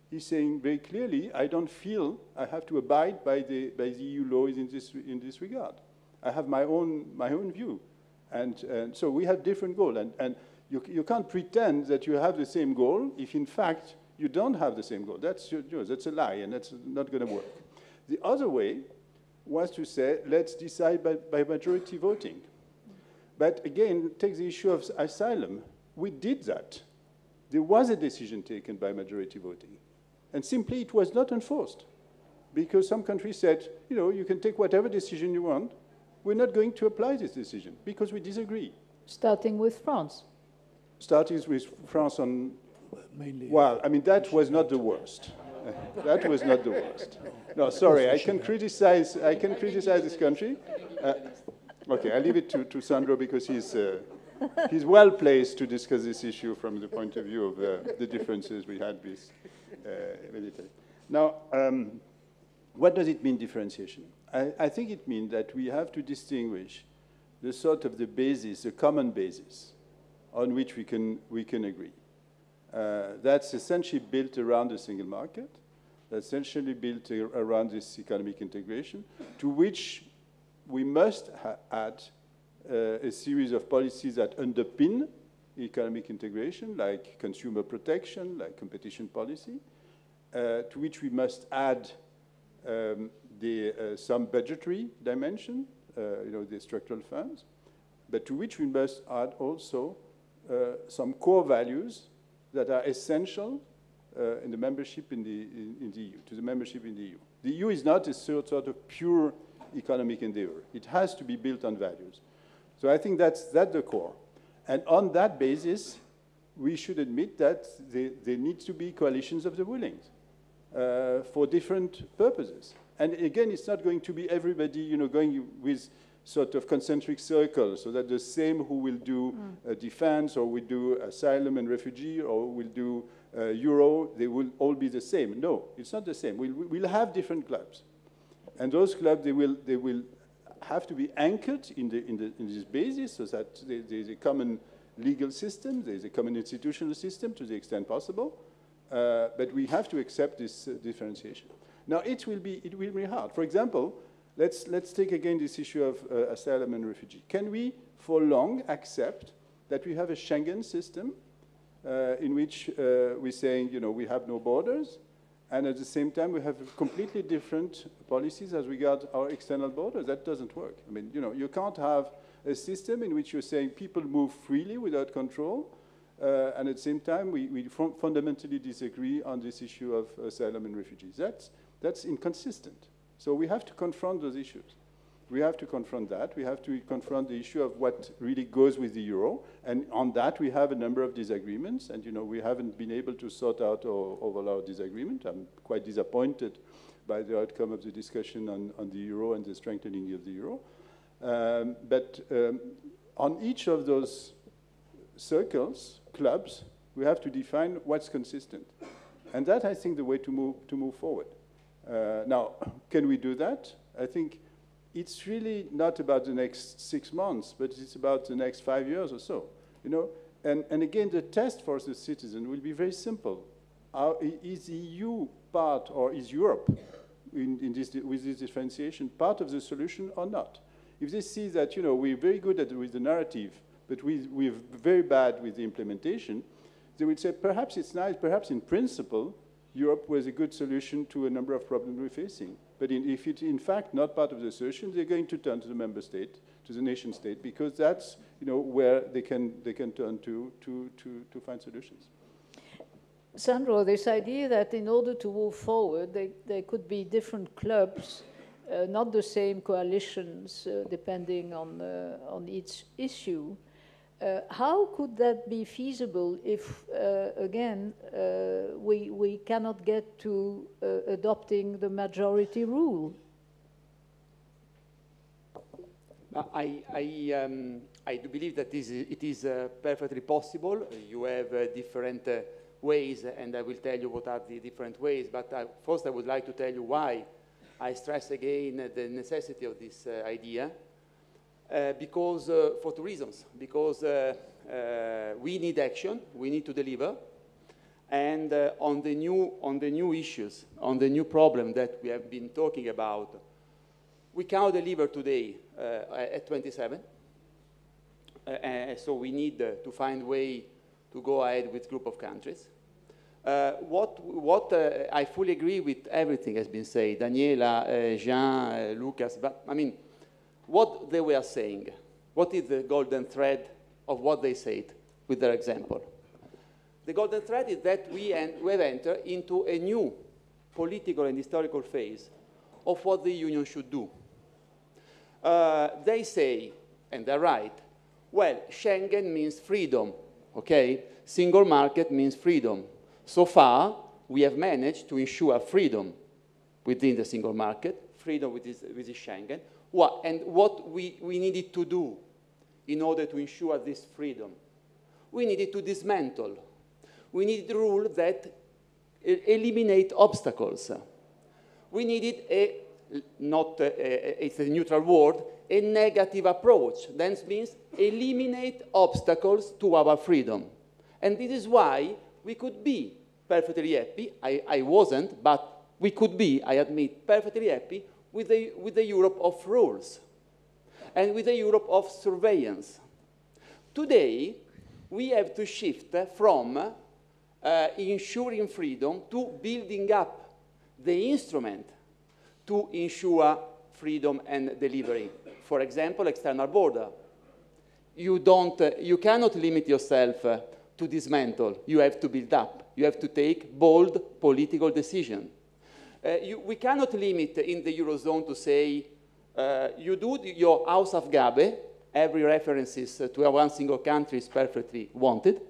He's saying very clearly, I don't feel I have to abide by the EU laws in this regard. I have my own view. And so we have different goals. And you can't pretend that you have the same goal if, in fact, you don't have the same goal. That's a lie, and that's not going to work. The other way was to say, let's decide by majority voting. But again, take the issue of asylum. We did that. There was a decision taken by majority voting. And simply, it was not enforced. Because some countries said, you know, you can take whatever decision you want. We're not going to apply this decision because we disagree. Starting with France. Starting with France on... Mainly. Well, I mean, that was not the worst. That was not the worst. No, sorry, I can criticize this country. Okay, I leave it to Sandro because he's well placed to discuss this issue from the point of view of the differences we had with Italy. Now, what does it mean, differentiation? I think it means that we have to distinguish the sort of the basis, the common basis on which we can agree. That's essentially built around the single market, that's essentially built around this economic integration, to which we must add a series of policies that underpin economic integration, like consumer protection, like competition policy, to which we must add some budgetary dimension, the structural funds, but to which we must add also some core values that are essential in the membership in the EU, to the membership in the EU. The EU is not a sort of pure economic endeavor. It has to be built on values. So I think that's the core. And on that basis, we should admit that there needs to be coalitions of the willing for different purposes. And again, it's not going to be everybody, going with sort of concentric circles, so that the same who will do defense or will do asylum and refugee or will do Euro, they will all be the same. No, it's not the same. We'll have different clubs. And those clubs, they will have to be anchored in this basis so that there's a common legal system, there's a common institutional system to the extent possible, but we have to accept this differentiation. Now, it will be hard. For example, let's take again this issue of asylum and refugee. Can we, for long, accept that we have a Schengen system in which we're saying, we have no borders, and at the same time we have completely different policies as regards our external borders? That doesn't work. I mean, you can't have a system in which you're saying people move freely without control, and at the same time we fundamentally disagree on this issue of asylum and refugees. That's inconsistent. So we have to confront those issues. We have to confront that. We have to confront the issue of what really goes with the euro. And on that, we have a number of disagreements. And, we haven't been able to sort out all our disagreement. I'm quite disappointed by the outcome of the discussion on the euro and the strengthening of the euro. But on each of those circles, clubs, we have to define what's consistent. And that, I think, the way to move forward. Now, can we do that? I think it's really not about the next 6 months, but it's about the next 5 years or so. And again, the test for the citizen will be very simple. Is the EU part, or is Europe, with this differentiation, part of the solution or not? If they see that we're very good with the narrative, but we're very bad with the implementation, they would say perhaps it's nice, perhaps in principle, Europe was a good solution to a number of problems we're facing. But if it's in fact not part of the solution, they're going to turn to the member state, to the nation state, because that's where they can turn to find solutions. Sandro, this idea that in order to move forward, there could be different clubs, not the same coalitions, depending on each issue. how could that be feasible if, again, we cannot get to adopting the majority rule? I do believe that it is perfectly possible. You have different ways, and I will tell you what are the different ways. But first, I would like to tell you why I stress again the necessity of this idea. Because for two reasons. Because we need action, we need to deliver, and on the new issues, on the new problem that we have been talking about, we cannot deliver today at 27. So we need to find a way to go ahead with a group of countries. I fully agree with everything has been said, Daniela, Jean, Lucas, but I mean, what they were saying, what is the golden thread of what they said with their example? The golden thread is that we have entered into a new political and historical phase of what the Union should do. They say, and they're right, well, Schengen means freedom, okay? Single market means freedom. So far, we have managed to ensure freedom within the single market, freedom with this Schengen. And what we needed to do in order to ensure this freedom? We needed to dismantle. We needed rules that eliminate obstacles. We needed it's a neutral word, a negative approach. That means eliminate obstacles to our freedom. And this is why we could be perfectly happy. I wasn't, but we could be, I admit, perfectly happy with the Europe of rules and with the Europe of surveillance. Today, we have to shift from ensuring freedom to building up the instrument to ensure freedom and delivery. For example, external border. You cannot limit yourself to dismantle. You have to build up. You have to take bold political decisions. We cannot limit in the Eurozone to say, you do your house of Gabe, every references to one single country is perfectly wanted,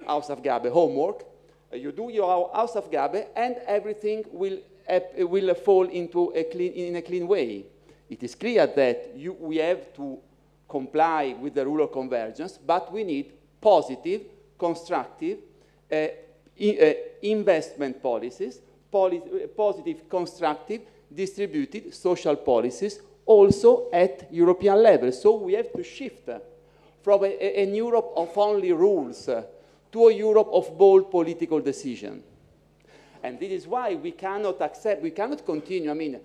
house of Gabe, homework, you do your house of Gabe, and everything will fall into in a clean way. It is clear that we have to comply with the rule of convergence, but we need positive, constructive investment policies, positive, constructive, distributed social policies, also at European level. So we have to shift from a Europe of only rules to a Europe of bold political decision. And this is why we cannot accept, we cannot continue. I mean,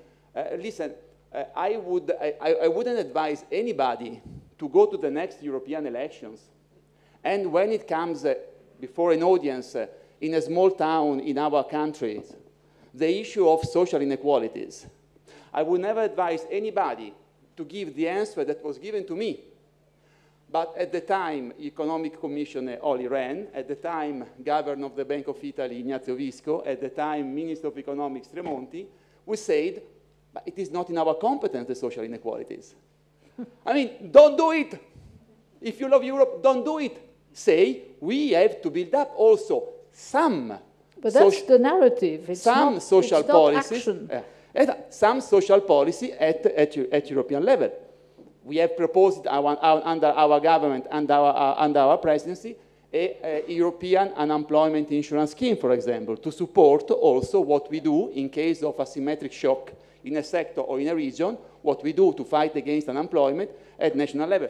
listen, I wouldn't advise anybody to go to the next European elections. And when it comes before an audience in a small town in our country, the issue of social inequalities, I would never advise anybody to give the answer that was given to me. But at the time, Economic Commissioner Olli Rehn, at the time, Governor of the Bank of Italy, Ignazio Visco, at the time, Minister of Economics, Tremonti, we said, but it is not in our competence, the social inequalities. I mean, don't do it. If you love Europe, don't do it. Say, we have to build up also some. But that's the narrative. It's some not, social it's not policies. action. Some social policy at European level. We have proposed under our government and under our presidency a European unemployment insurance scheme, for example, to support also what we do in case of asymmetric shock in a sector or in a region, what we do to fight against unemployment at national level.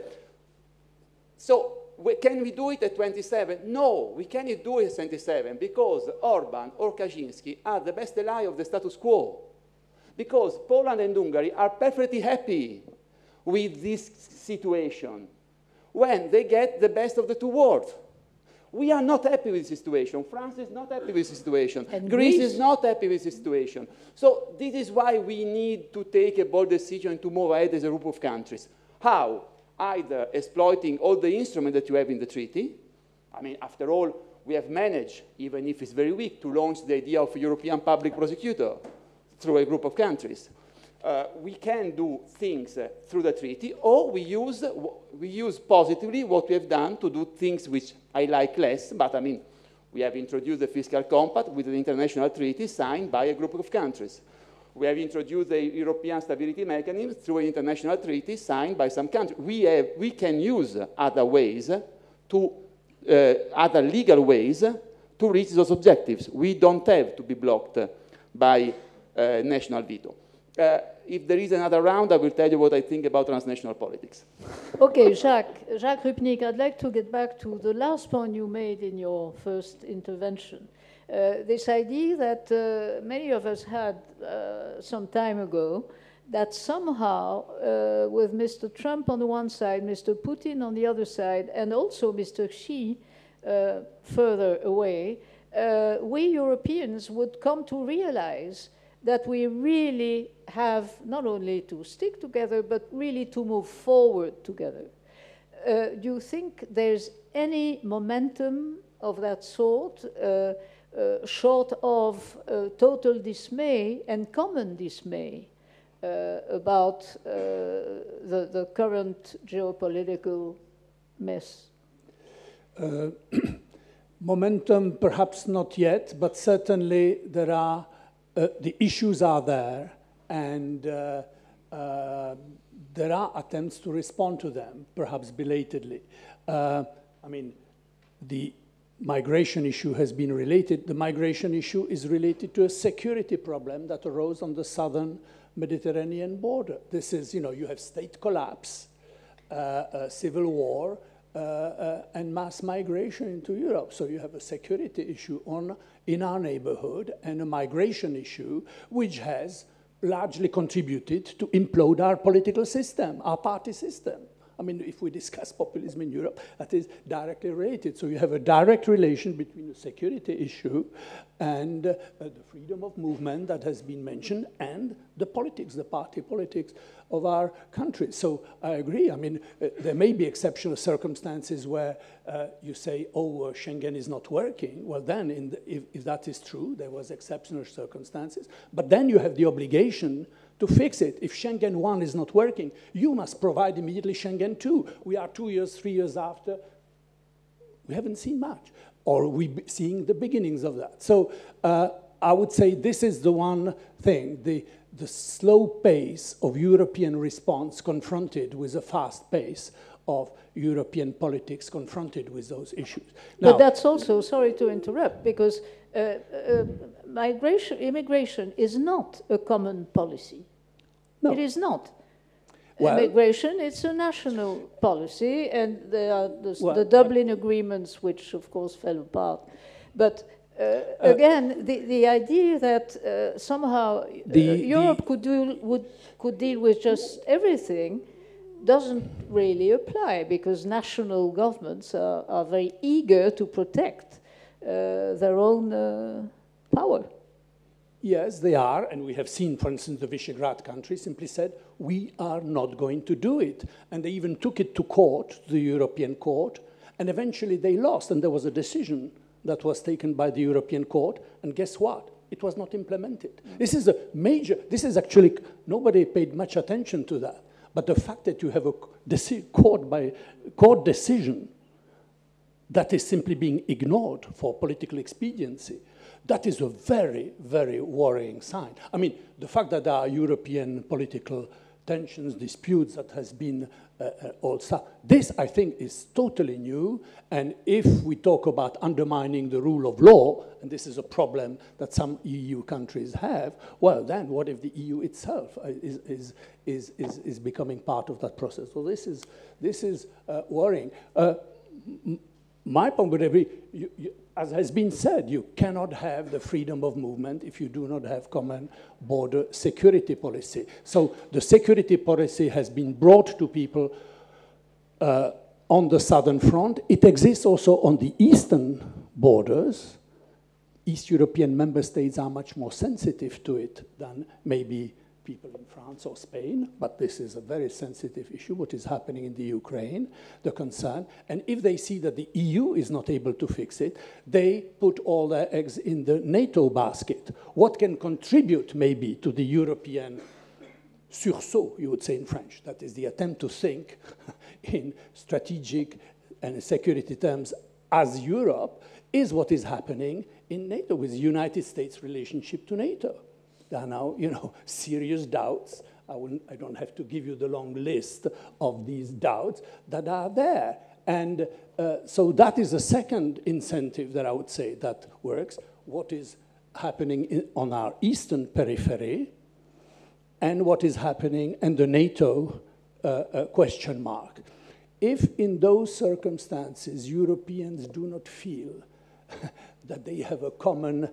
So can we do it at 27? No, we cannot do it at 27 because Orban or Kaczynski are the best ally of the status quo. Because Poland and Hungary are perfectly happy with this situation when they get the best of the two worlds. We are not happy with this situation. France is not happy with this situation. And Greece is not happy with this situation. So this is why we need to take a bold decision to move ahead as a group of countries. How? Either exploiting all the instruments that you have in the treaty. I mean, after all, we have managed, even if it's very weak, to launch the idea of a European public prosecutor through a group of countries. we can do things through the treaty, or we use positively what we have done to do things which I like less, but I mean, we have introduced the fiscal compact with an international treaty signed by a group of countries. We have introduced the European stability mechanism through an international treaty signed by some countries. We can use other ways other legal ways to reach those objectives. We don't have to be blocked by national veto. If there is another round, I will tell you what I think about transnational politics. Okay, Jacques Rupnik, I'd like to get back to the last point you made in your first intervention. This idea that many of us had some time ago, that somehow with Mr. Trump on the one side, Mr. Putin on the other side, and also Mr. Xi further away, we Europeans would come to realize that we really have not only to stick together, but really to move forward together. Do you think there's any momentum of that sort, short of total dismay and common dismay about the current geopolitical mess? Momentum, perhaps not yet, but certainly there are, the issues are there, and there are attempts to respond to them, perhaps belatedly. I mean, the migration issue has been related. The migration issue is related to a security problem that arose on the southern Mediterranean border. This is, you know, you have state collapse, civil war, and mass migration into Europe. So you have a security issue in our neighborhood and a migration issue which has largely contributed to implode our political system, our party system. I mean, if we discuss populism in Europe, that is directly related. So you have a direct relation between the security issue and the freedom of movement that has been mentioned and the politics, the party politics of our country. So I agree. I mean, there may be exceptional circumstances where you say, oh, Schengen is not working. Well, then, if that is true, there was exceptional circumstances. But then you have the obligation to fix it. If Schengen 1 is not working, you must provide immediately Schengen 2. We are 2 years, 3 years after. We haven't seen much. Or we're seeing the beginnings of that. So I would say this is the one thing, the slow pace of European response confronted with a fast pace of European politics confronted with those issues. Now, but that's also, sorry to interrupt, because immigration is not a common policy. No. It is not. Well, immigration, it's a national policy, and there are the Dublin agreements, which of course fell apart. But again, the idea that somehow Europe could deal with just everything doesn't really apply, because national governments are very eager to protect their own power. Yes, they are, and we have seen, for instance, the Visegrad countries simply said, we are not going to do it. And they even took it to court, the European court, and eventually they lost, and there was a decision that was taken by the European court, and guess what? It was not implemented. This is a major, this is actually, nobody paid much attention to that, but the fact that you have a court decision that is simply being ignored for political expediency, that is a very, very worrying sign. I mean, the fact that there are European political tensions, disputes that has been also, this I think is totally new, and if we talk about undermining the rule of law, and this is a problem that some EU countries have, well then what if the EU itself is becoming part of that process? So this is worrying. My point would be, as has been said, you cannot have the freedom of movement if you do not have common border security policy. So the security policy has been brought to people on the southern front. It exists also on the eastern borders. East European member states are much more sensitive to it than maybe people in France or Spain, but this is a very sensitive issue, what is happening in the Ukraine, the concern. And if they see that the EU is not able to fix it, they put all their eggs in the NATO basket. What can contribute maybe to the European sursaut, you would say in French. That is the attempt to think in strategic and security terms as Europe, is what is happening in NATO with the United States' relationship to NATO. There are now, serious doubts. I don't have to give you the long list of these doubts that are there. And so that is the second incentive that I would say that works. What is happening on our eastern periphery and what is happening in the NATO question mark. If in those circumstances Europeans do not feel that they have a common,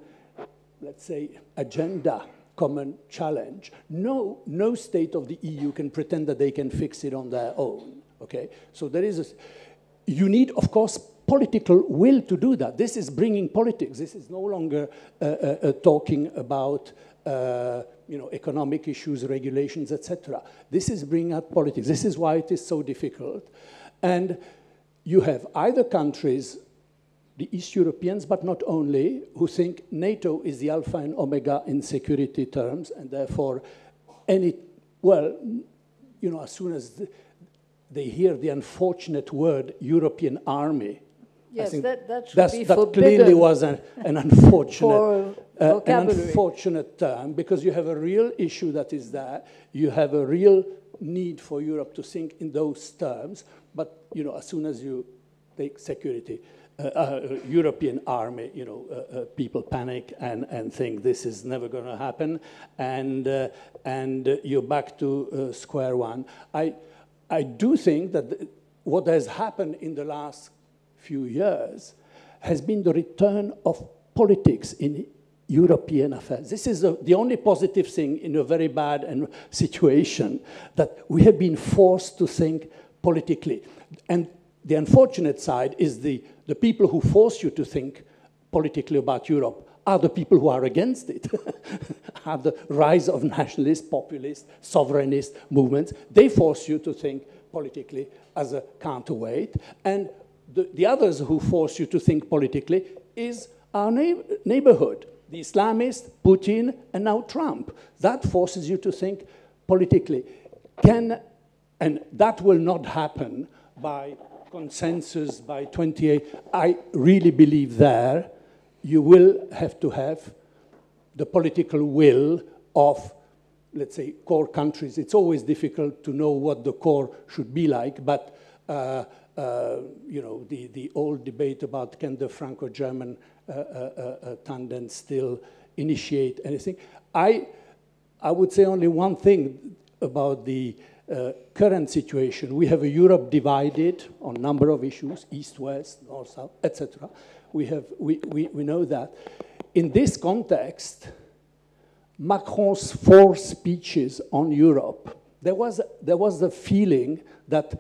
let's say, agenda, common challenge, no state of the EU can pretend that they can fix it on their own, okay? So there is you need, of course, political will to do that. This is bringing politics. This is no longer talking about economic issues, regulations, etc. This is bringing out politics. This is why it is so difficult. And you have either countries, the East Europeans, but not only, who think NATO is the alpha and omega in security terms, and therefore as soon as they hear the unfortunate word European army, yes, that clearly was an unfortunate term, because you have a real issue that is there. You have a real need for Europe to think in those terms. But as soon as you take security, European army, people panic and think this is never going to happen, and you're back to square one. I do think that what has happened in the last few years has been the return of politics in European affairs. This is the only positive thing in a very bad situation, that we have been forced to think politically. And the unfortunate side is the people who force you to think politically about Europe are the people who are against it, are the rise of nationalist, populist, sovereignist movements. They force you to think politically as a counterweight. And the others who force you to think politically is our neighborhood, the Islamists, Putin, and now Trump. That forces you to think politically. And that will not happen by consensus, by 28. I really believe there you will have to have the political will of, let's say, core countries. It's always difficult to know what the core should be like, but the old debate about can the Franco-German tandem still initiate anything. I would say only one thing about the current situation. We have a Europe divided on a number of issues, east, west, north, south, etc. We know that. In this context, Macron's 4 speeches on Europe, there was the feeling that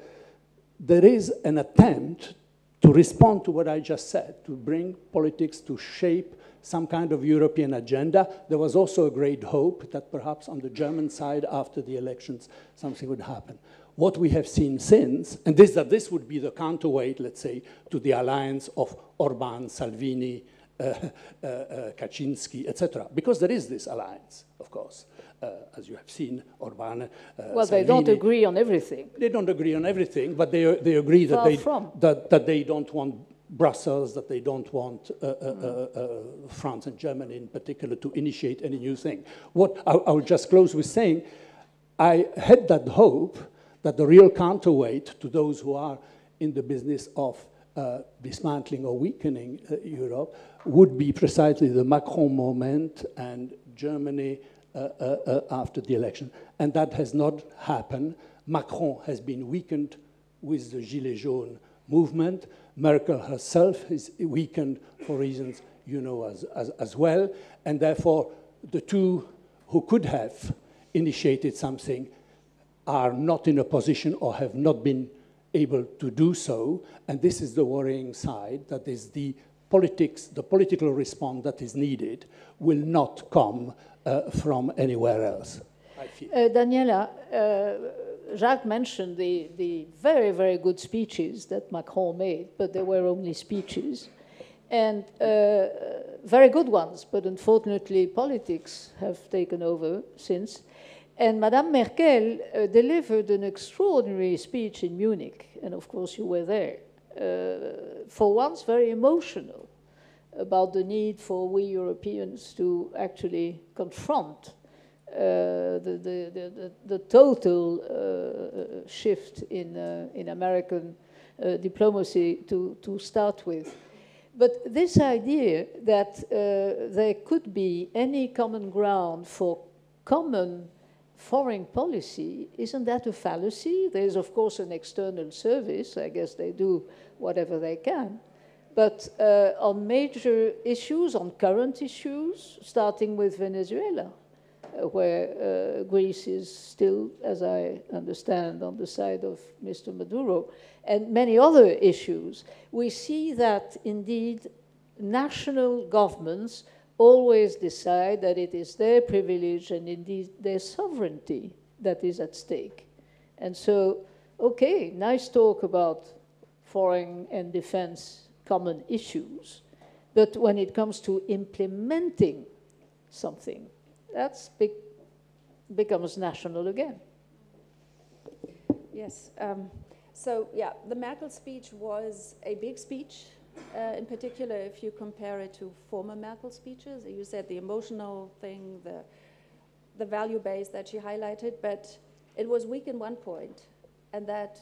there is an attempt to respond to what I just said, to bring politics to shape some kind of European agenda. There was also a great hope that perhaps on the German side, after the elections, something would happen. What we have seen since, and this would be the counterweight, let's say, to the alliance of Orban, Salvini, Kaczynski, etc. Because there is this alliance, of course. As you have seen, Orban, well, Salvini, they don't agree on everything. They don't agree on everything, but they agree that they don't want Brussels, that they don't want France and Germany in particular to initiate any new thing. What I will just close with saying, I had that hope that the real counterweight to those who are in the business of dismantling or weakening Europe would be precisely the Macron moment and Germany after the election. And that has not happened. Macron has been weakened with the Gilets jaunes movement. Merkel herself is weakened for reasons you know as well. And therefore, the two who could have initiated something are not in a position or have not been able to do so. And this is the worrying side, that is the political response that is needed will not come from anywhere else, I feel. Daniela, Jacques mentioned the very, very good speeches that Macron made, but they were only speeches. And very good ones, but unfortunately politics have taken over since. And Madame Merkel delivered an extraordinary speech in Munich, and of course you were there, for once very emotional about the need for we Europeans to actually confront the total shift in American diplomacy to start with. But this idea that there could be any common ground for common foreign policy, isn't that a fallacy? There's, of course, an external service. I guess they do whatever they can. But on major issues, on current issues, starting with Venezuela, where Greece is still, as I understand, on the side of Mr. Maduro, and many other issues, we see that, indeed, national governments always decide that it is their privilege and indeed their sovereignty that is at stake. And so, okay, nice talk about foreign and defense common issues, but when it comes to implementing something, that's becomes national again. Yes. So, yeah, the Merkel speech was a big speech. In particular, if you compare it to former Merkel speeches, you said the emotional thing, the value base that she highlighted, but it was weak in one point, and that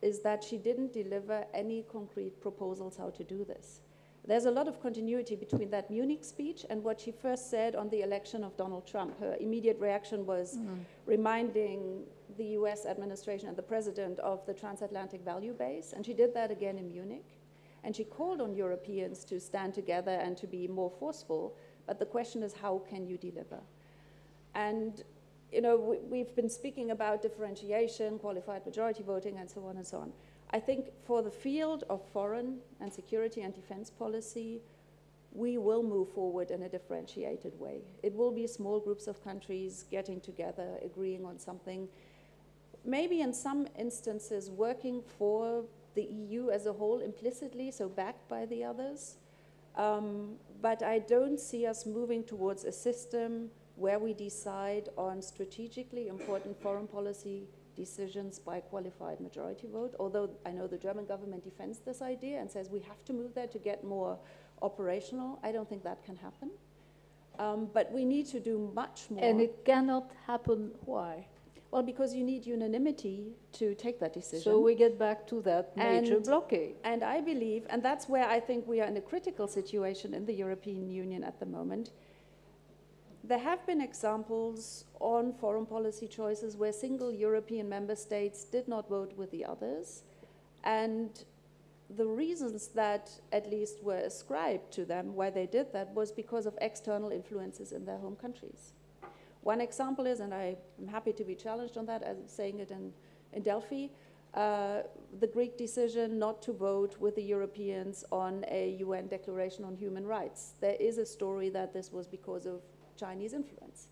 is that she didn't deliver any concrete proposals how to do this. There's a lot of continuity between that Munich speech and what she first said on the election of Donald Trump. Her immediate reaction was reminding the US administration and the president of the transatlantic value base, and she did that again in Munich. And she called on Europeans to stand together and to be more forceful, but the question is, how can you deliver? And, you know, we've been speaking about differentiation, qualified majority voting, and so on and so on. I think for the field of foreign and security and defense policy, we will move forward in a differentiated way. It will be small groups of countries getting together, agreeing on something, maybe in some instances working for the EU as a whole implicitly, so backed by the others. But I don't see us moving towards a system where we decide on strategically important foreign policy decisions by qualified majority vote, although I know the German government defends this idea and says we have to move there to get more operational. I don't think that can happen. But we need to do much more. And it cannot happen, why? Well, because you need unanimity to take that decision. So we get back to that major blockade. And I believe, and that's where I think we are in a critical situation in the European Union at the moment. There have been examples on foreign policy choices where single European member states did not vote with the others. And the reasons that at least were ascribed to them why they did that was because of external influences in their home countries. One example is, and I'm happy to be challenged on that, as saying it in Delphi, the Greek decision not to vote with the Europeans on a UN declaration on human rights. There is a story that this was because of Chinese influence.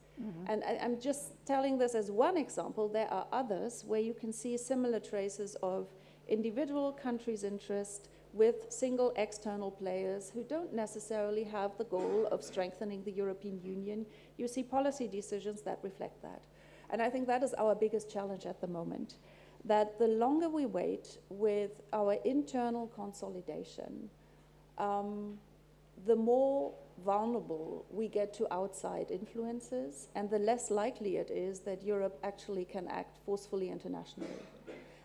And I'm just telling this as one example. There are others where you can see similar traces of individual countries' interest with single external players who don't necessarily have the goal of strengthening the European Union. You see policy decisions that reflect that. And I think that is our biggest challenge at the moment, that the longer we wait with our internal consolidation, the more vulnerable we get to outside influences, and the less likely it is that Europe actually can act forcefully internationally.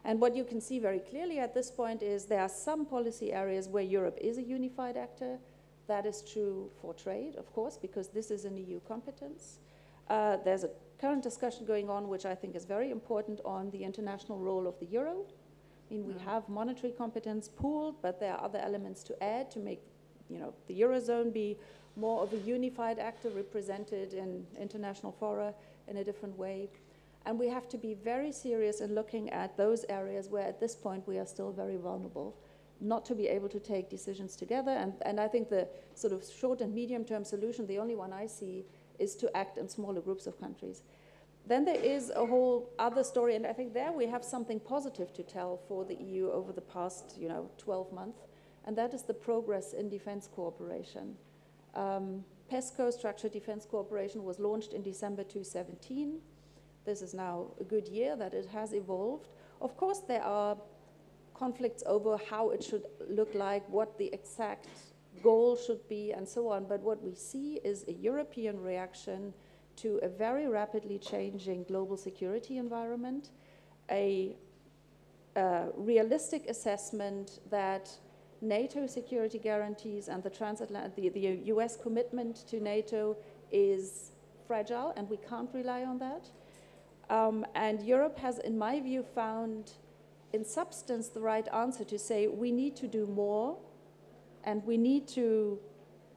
And what you can see very clearly at this point is there are some policy areas where Europe is a unified actor. That is true for trade, of course, because this is an EU competence. There's a current discussion going on, which I think is very important, on the international role of the euro. I mean, we have monetary competence pooled, but there are other elements to add to make, you know, the Eurozone be more of a unified actor represented in international fora in a different way. And we have to be very serious in looking at those areas where at this point we are still very vulnerable, not to be able to take decisions together. And I think the sort of short and medium term solution, the only one I see, is to act in smaller groups of countries. Then there is a whole other story, and I think there we have something positive to tell for the EU over the past 12 months, and that is the progress in defense cooperation. PESCO, Structured Defense Cooperation, was launched in December 2017. this is now a good year, that it has evolved. Of course, there are conflicts over how it should look like, what the exact goal should be, and so on. But what we see is a European reaction to a very rapidly changing global security environment, a realistic assessment that NATO security guarantees and the US commitment to NATO is fragile, and we can't rely on that. And Europe has, in my view, found in substance the right answer to say we need to do more, and we need to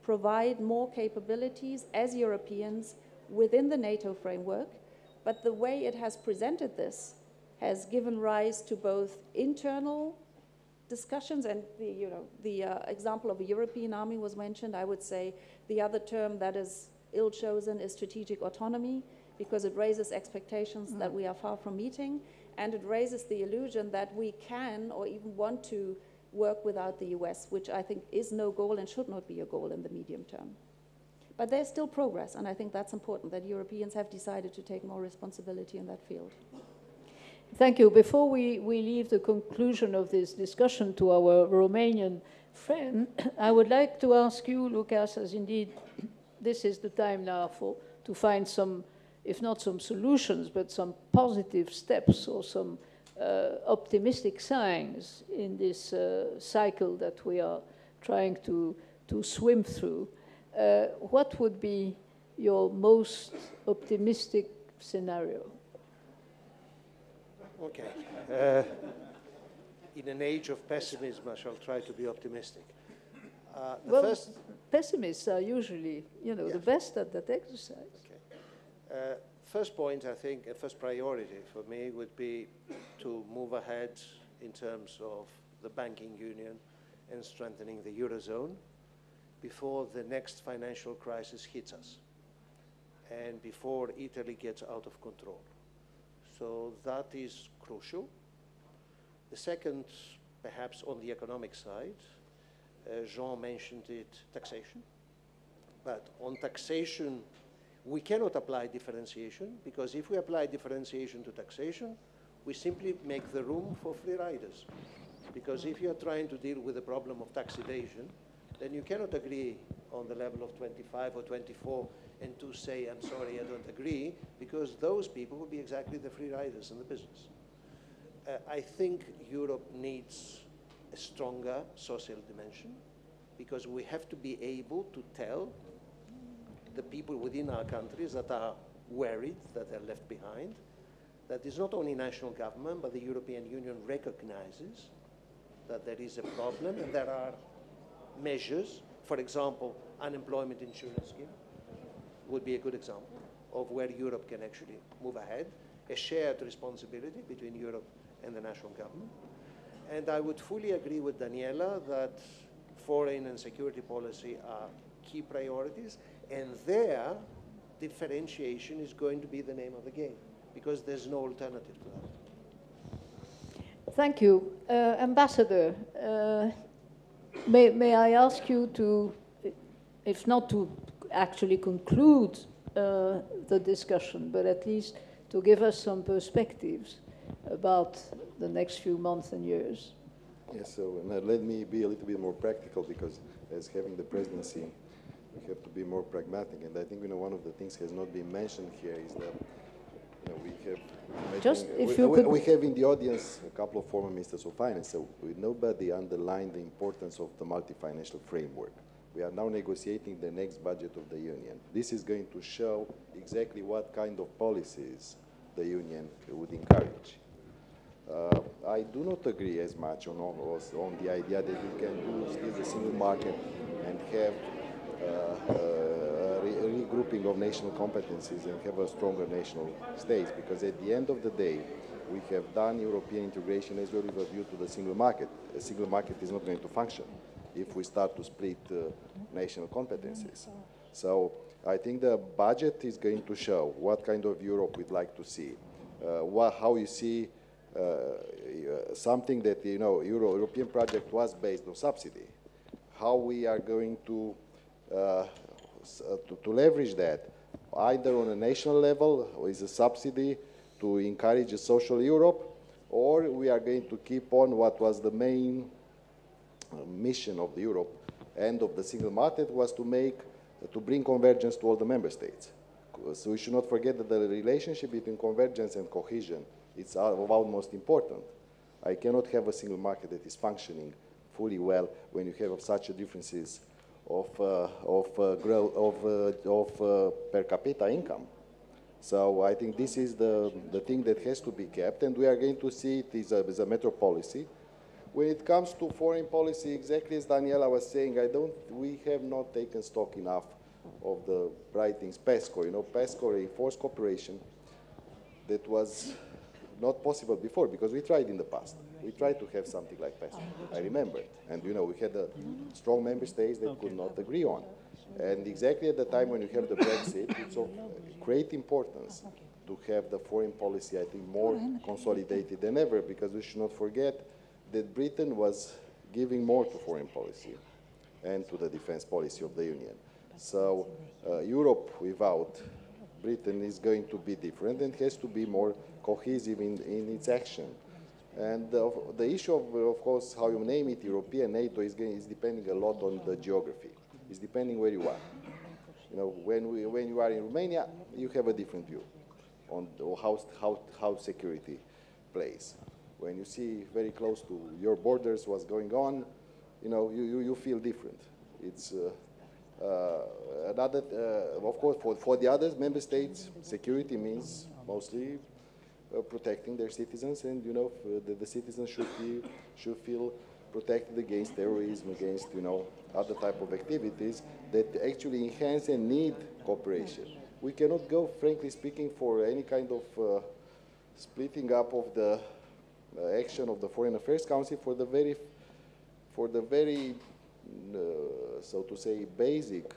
provide more capabilities as Europeans within the NATO framework. But the way it has presented this has given rise to both internal discussions, and the example of a European army was mentioned. I would say the other term that is ill-chosen is strategic autonomy, because it raises expectations that we are far from meeting, and it raises the illusion that we can or even want to work without the US, which I think is no goal and should not be a goal in the medium term. But there's still progress, and I think that's important, that Europeans have decided to take more responsibility in that field. Thank you. Before we leave the conclusion of this discussion to our Romanian friend, I would like to ask you, Lucas, as indeed this is the time now to find some, if not some solutions, but some positive steps or some optimistic signs in this cycle that we are trying to swim through. What would be your most optimistic scenario? Okay. In an age of pessimism, I shall try to be optimistic. Well, pessimists are usually, the best at that exercise. Okay. First point, I think, first priority for me would be to move ahead in terms of the banking union and strengthening the Eurozone before the next financial crisis hits us and before Italy gets out of control. So that is crucial. The second, perhaps on the economic side, Jean mentioned it, taxation. But on taxation, we cannot apply differentiation, because if we apply differentiation to taxation, we simply make the room for free riders. Because if you're trying to deal with the problem of tax evasion, then you cannot agree on the level of 25 or 24 and to say, I'm sorry, I don't agree, because those people will be exactly the free riders in the business. I think Europe needs a stronger social dimension, because we have to be able to tell the people within our countries that are worried that they're left behind, that it's not only national government, but the European Union recognizes that there is a problem and there are measures. For example, unemployment insurance scheme would be a good example of where Europe can actually move ahead, a shared responsibility between Europe and the national government. And I would fully agree with Daniela that foreign and security policy are key priorities, and there, differentiation is going to be the name of the game, because there's no alternative to that. Thank you. Ambassador, may I ask you to, if not to actually conclude the discussion, but at least to give us some perspectives about the next few months and years? Yes, so let me be a little bit more practical, because as having the presidency, we have to be more pragmatic. And I think one of the things has not been mentioned here is that we have we have in the audience a couple of former ministers of finance, so nobody underlined the importance of the multi-financial framework. We are now negotiating the next budget of the Union. This is going to show exactly what kind of policies the Union would encourage. I do not agree as much on the idea that you can do still the single market and have a regrouping of national competencies and have a stronger national state, because at the end of the day, we have done European integration as well with a view to the single market. A single market is not going to function if we start to split national competencies. So I think the budget is going to show what kind of Europe we'd like to see, how you see something that, European project was based on subsidy, how we are going to leverage that, either on a national level, or is a subsidy, to encourage a social Europe, or we are going to keep on what was the main mission of the Europe and of the single market was to bring convergence to all the member states. So we should not forget that the relationship between convergence and cohesion is of utmost importance. I cannot have a single market that is functioning fully well when you have such differences of per capita income. So I think this is the thing that has to be kept, and we are going to see it as a metro policy. When it comes to foreign policy, exactly as Daniela was saying, we have not taken stock enough of the writings PESCO. You know, PESCO reinforced cooperation that was not possible before because we tried in the past. We tried to have something like PESCO. I remember it. And you know, we had strong member states that could not agree on. And exactly at the time when you have the Brexit, it's of great importance to have the foreign policy, I think, more consolidated than ever, because we should not forget that Britain was giving more to foreign policy and to the defense policy of the Union. So Europe without Britain is going to be different and has to be more cohesive in its action. And the issue of course, how you name it, European, NATO, is depending a lot on the geography. It's depending where you are. You know, when you are in Romania, you have a different view on how security plays. When you see very close to your borders what's going on, you know, you feel different. It's of course, for the other member states, security means mostly protecting their citizens, and you know, the citizens should feel protected against terrorism, against, you know, other type of activities that actually enhance and need cooperation. We cannot go, frankly speaking, for any kind of splitting up of the action of the Foreign Affairs Council for the very so to say, basic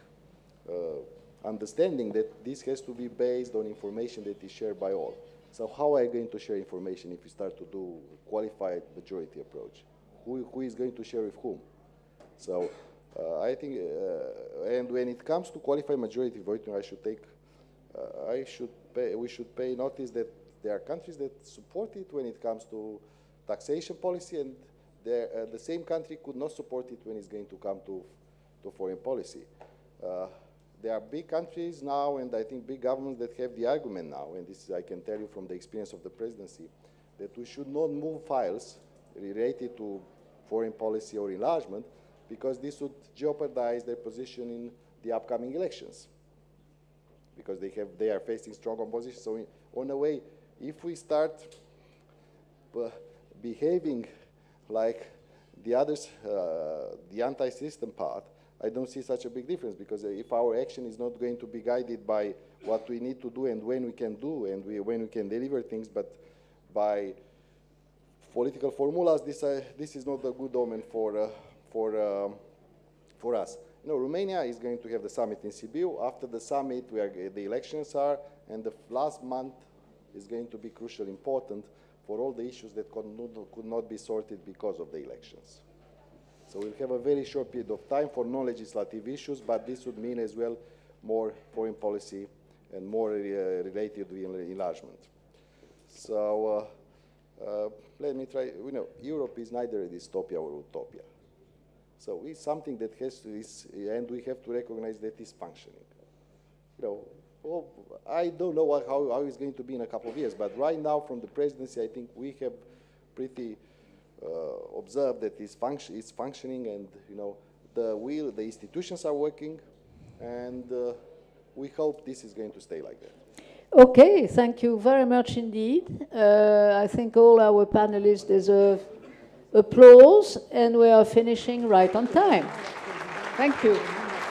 understanding that this has to be based on information that is shared by all. So how are you going to share information if you start to do qualified majority approach? Who is going to share with whom? So I think, and when it comes to qualified majority voting, we should pay notice that there are countries that support it when it comes to taxation policy, and the same country could not support it when it's going to come to foreign policy. There are big countries now, and I think big governments that have the argument now, and this is, I can tell you from the experience of the presidency, that we should not move files related to foreign policy or enlargement, because this would jeopardize their position in the upcoming elections, because they are facing strong opposition. So in a way, if we start behaving like the others, the anti-system part, I don't see such a big difference, because if our action is not going to be guided by what we need to do and when we can do and when we can deliver things, but by political formulas, this is not a good omen for us. You know, Romania is going to have the summit in Sibiu. After the summit, the elections are, and the last month is going to be crucially important for all the issues that could not be sorted because of the elections. So we'll have a very short period of time for non-legislative issues, but this would mean as well more foreign policy and more related to enlargement. So let me try, you know, Europe is neither a dystopia or utopia. So it's something that has to, and we have to recognize that it's functioning. You know, well, I don't know how it's going to be in a couple of years, but right now from the presidency, I think we have pretty observed that it's functioning, and you know, the institutions are working, and we hope this is going to stay like that. Okay, thank you very much indeed. I think all our panelists deserve applause, and we are finishing right on time. Thank you.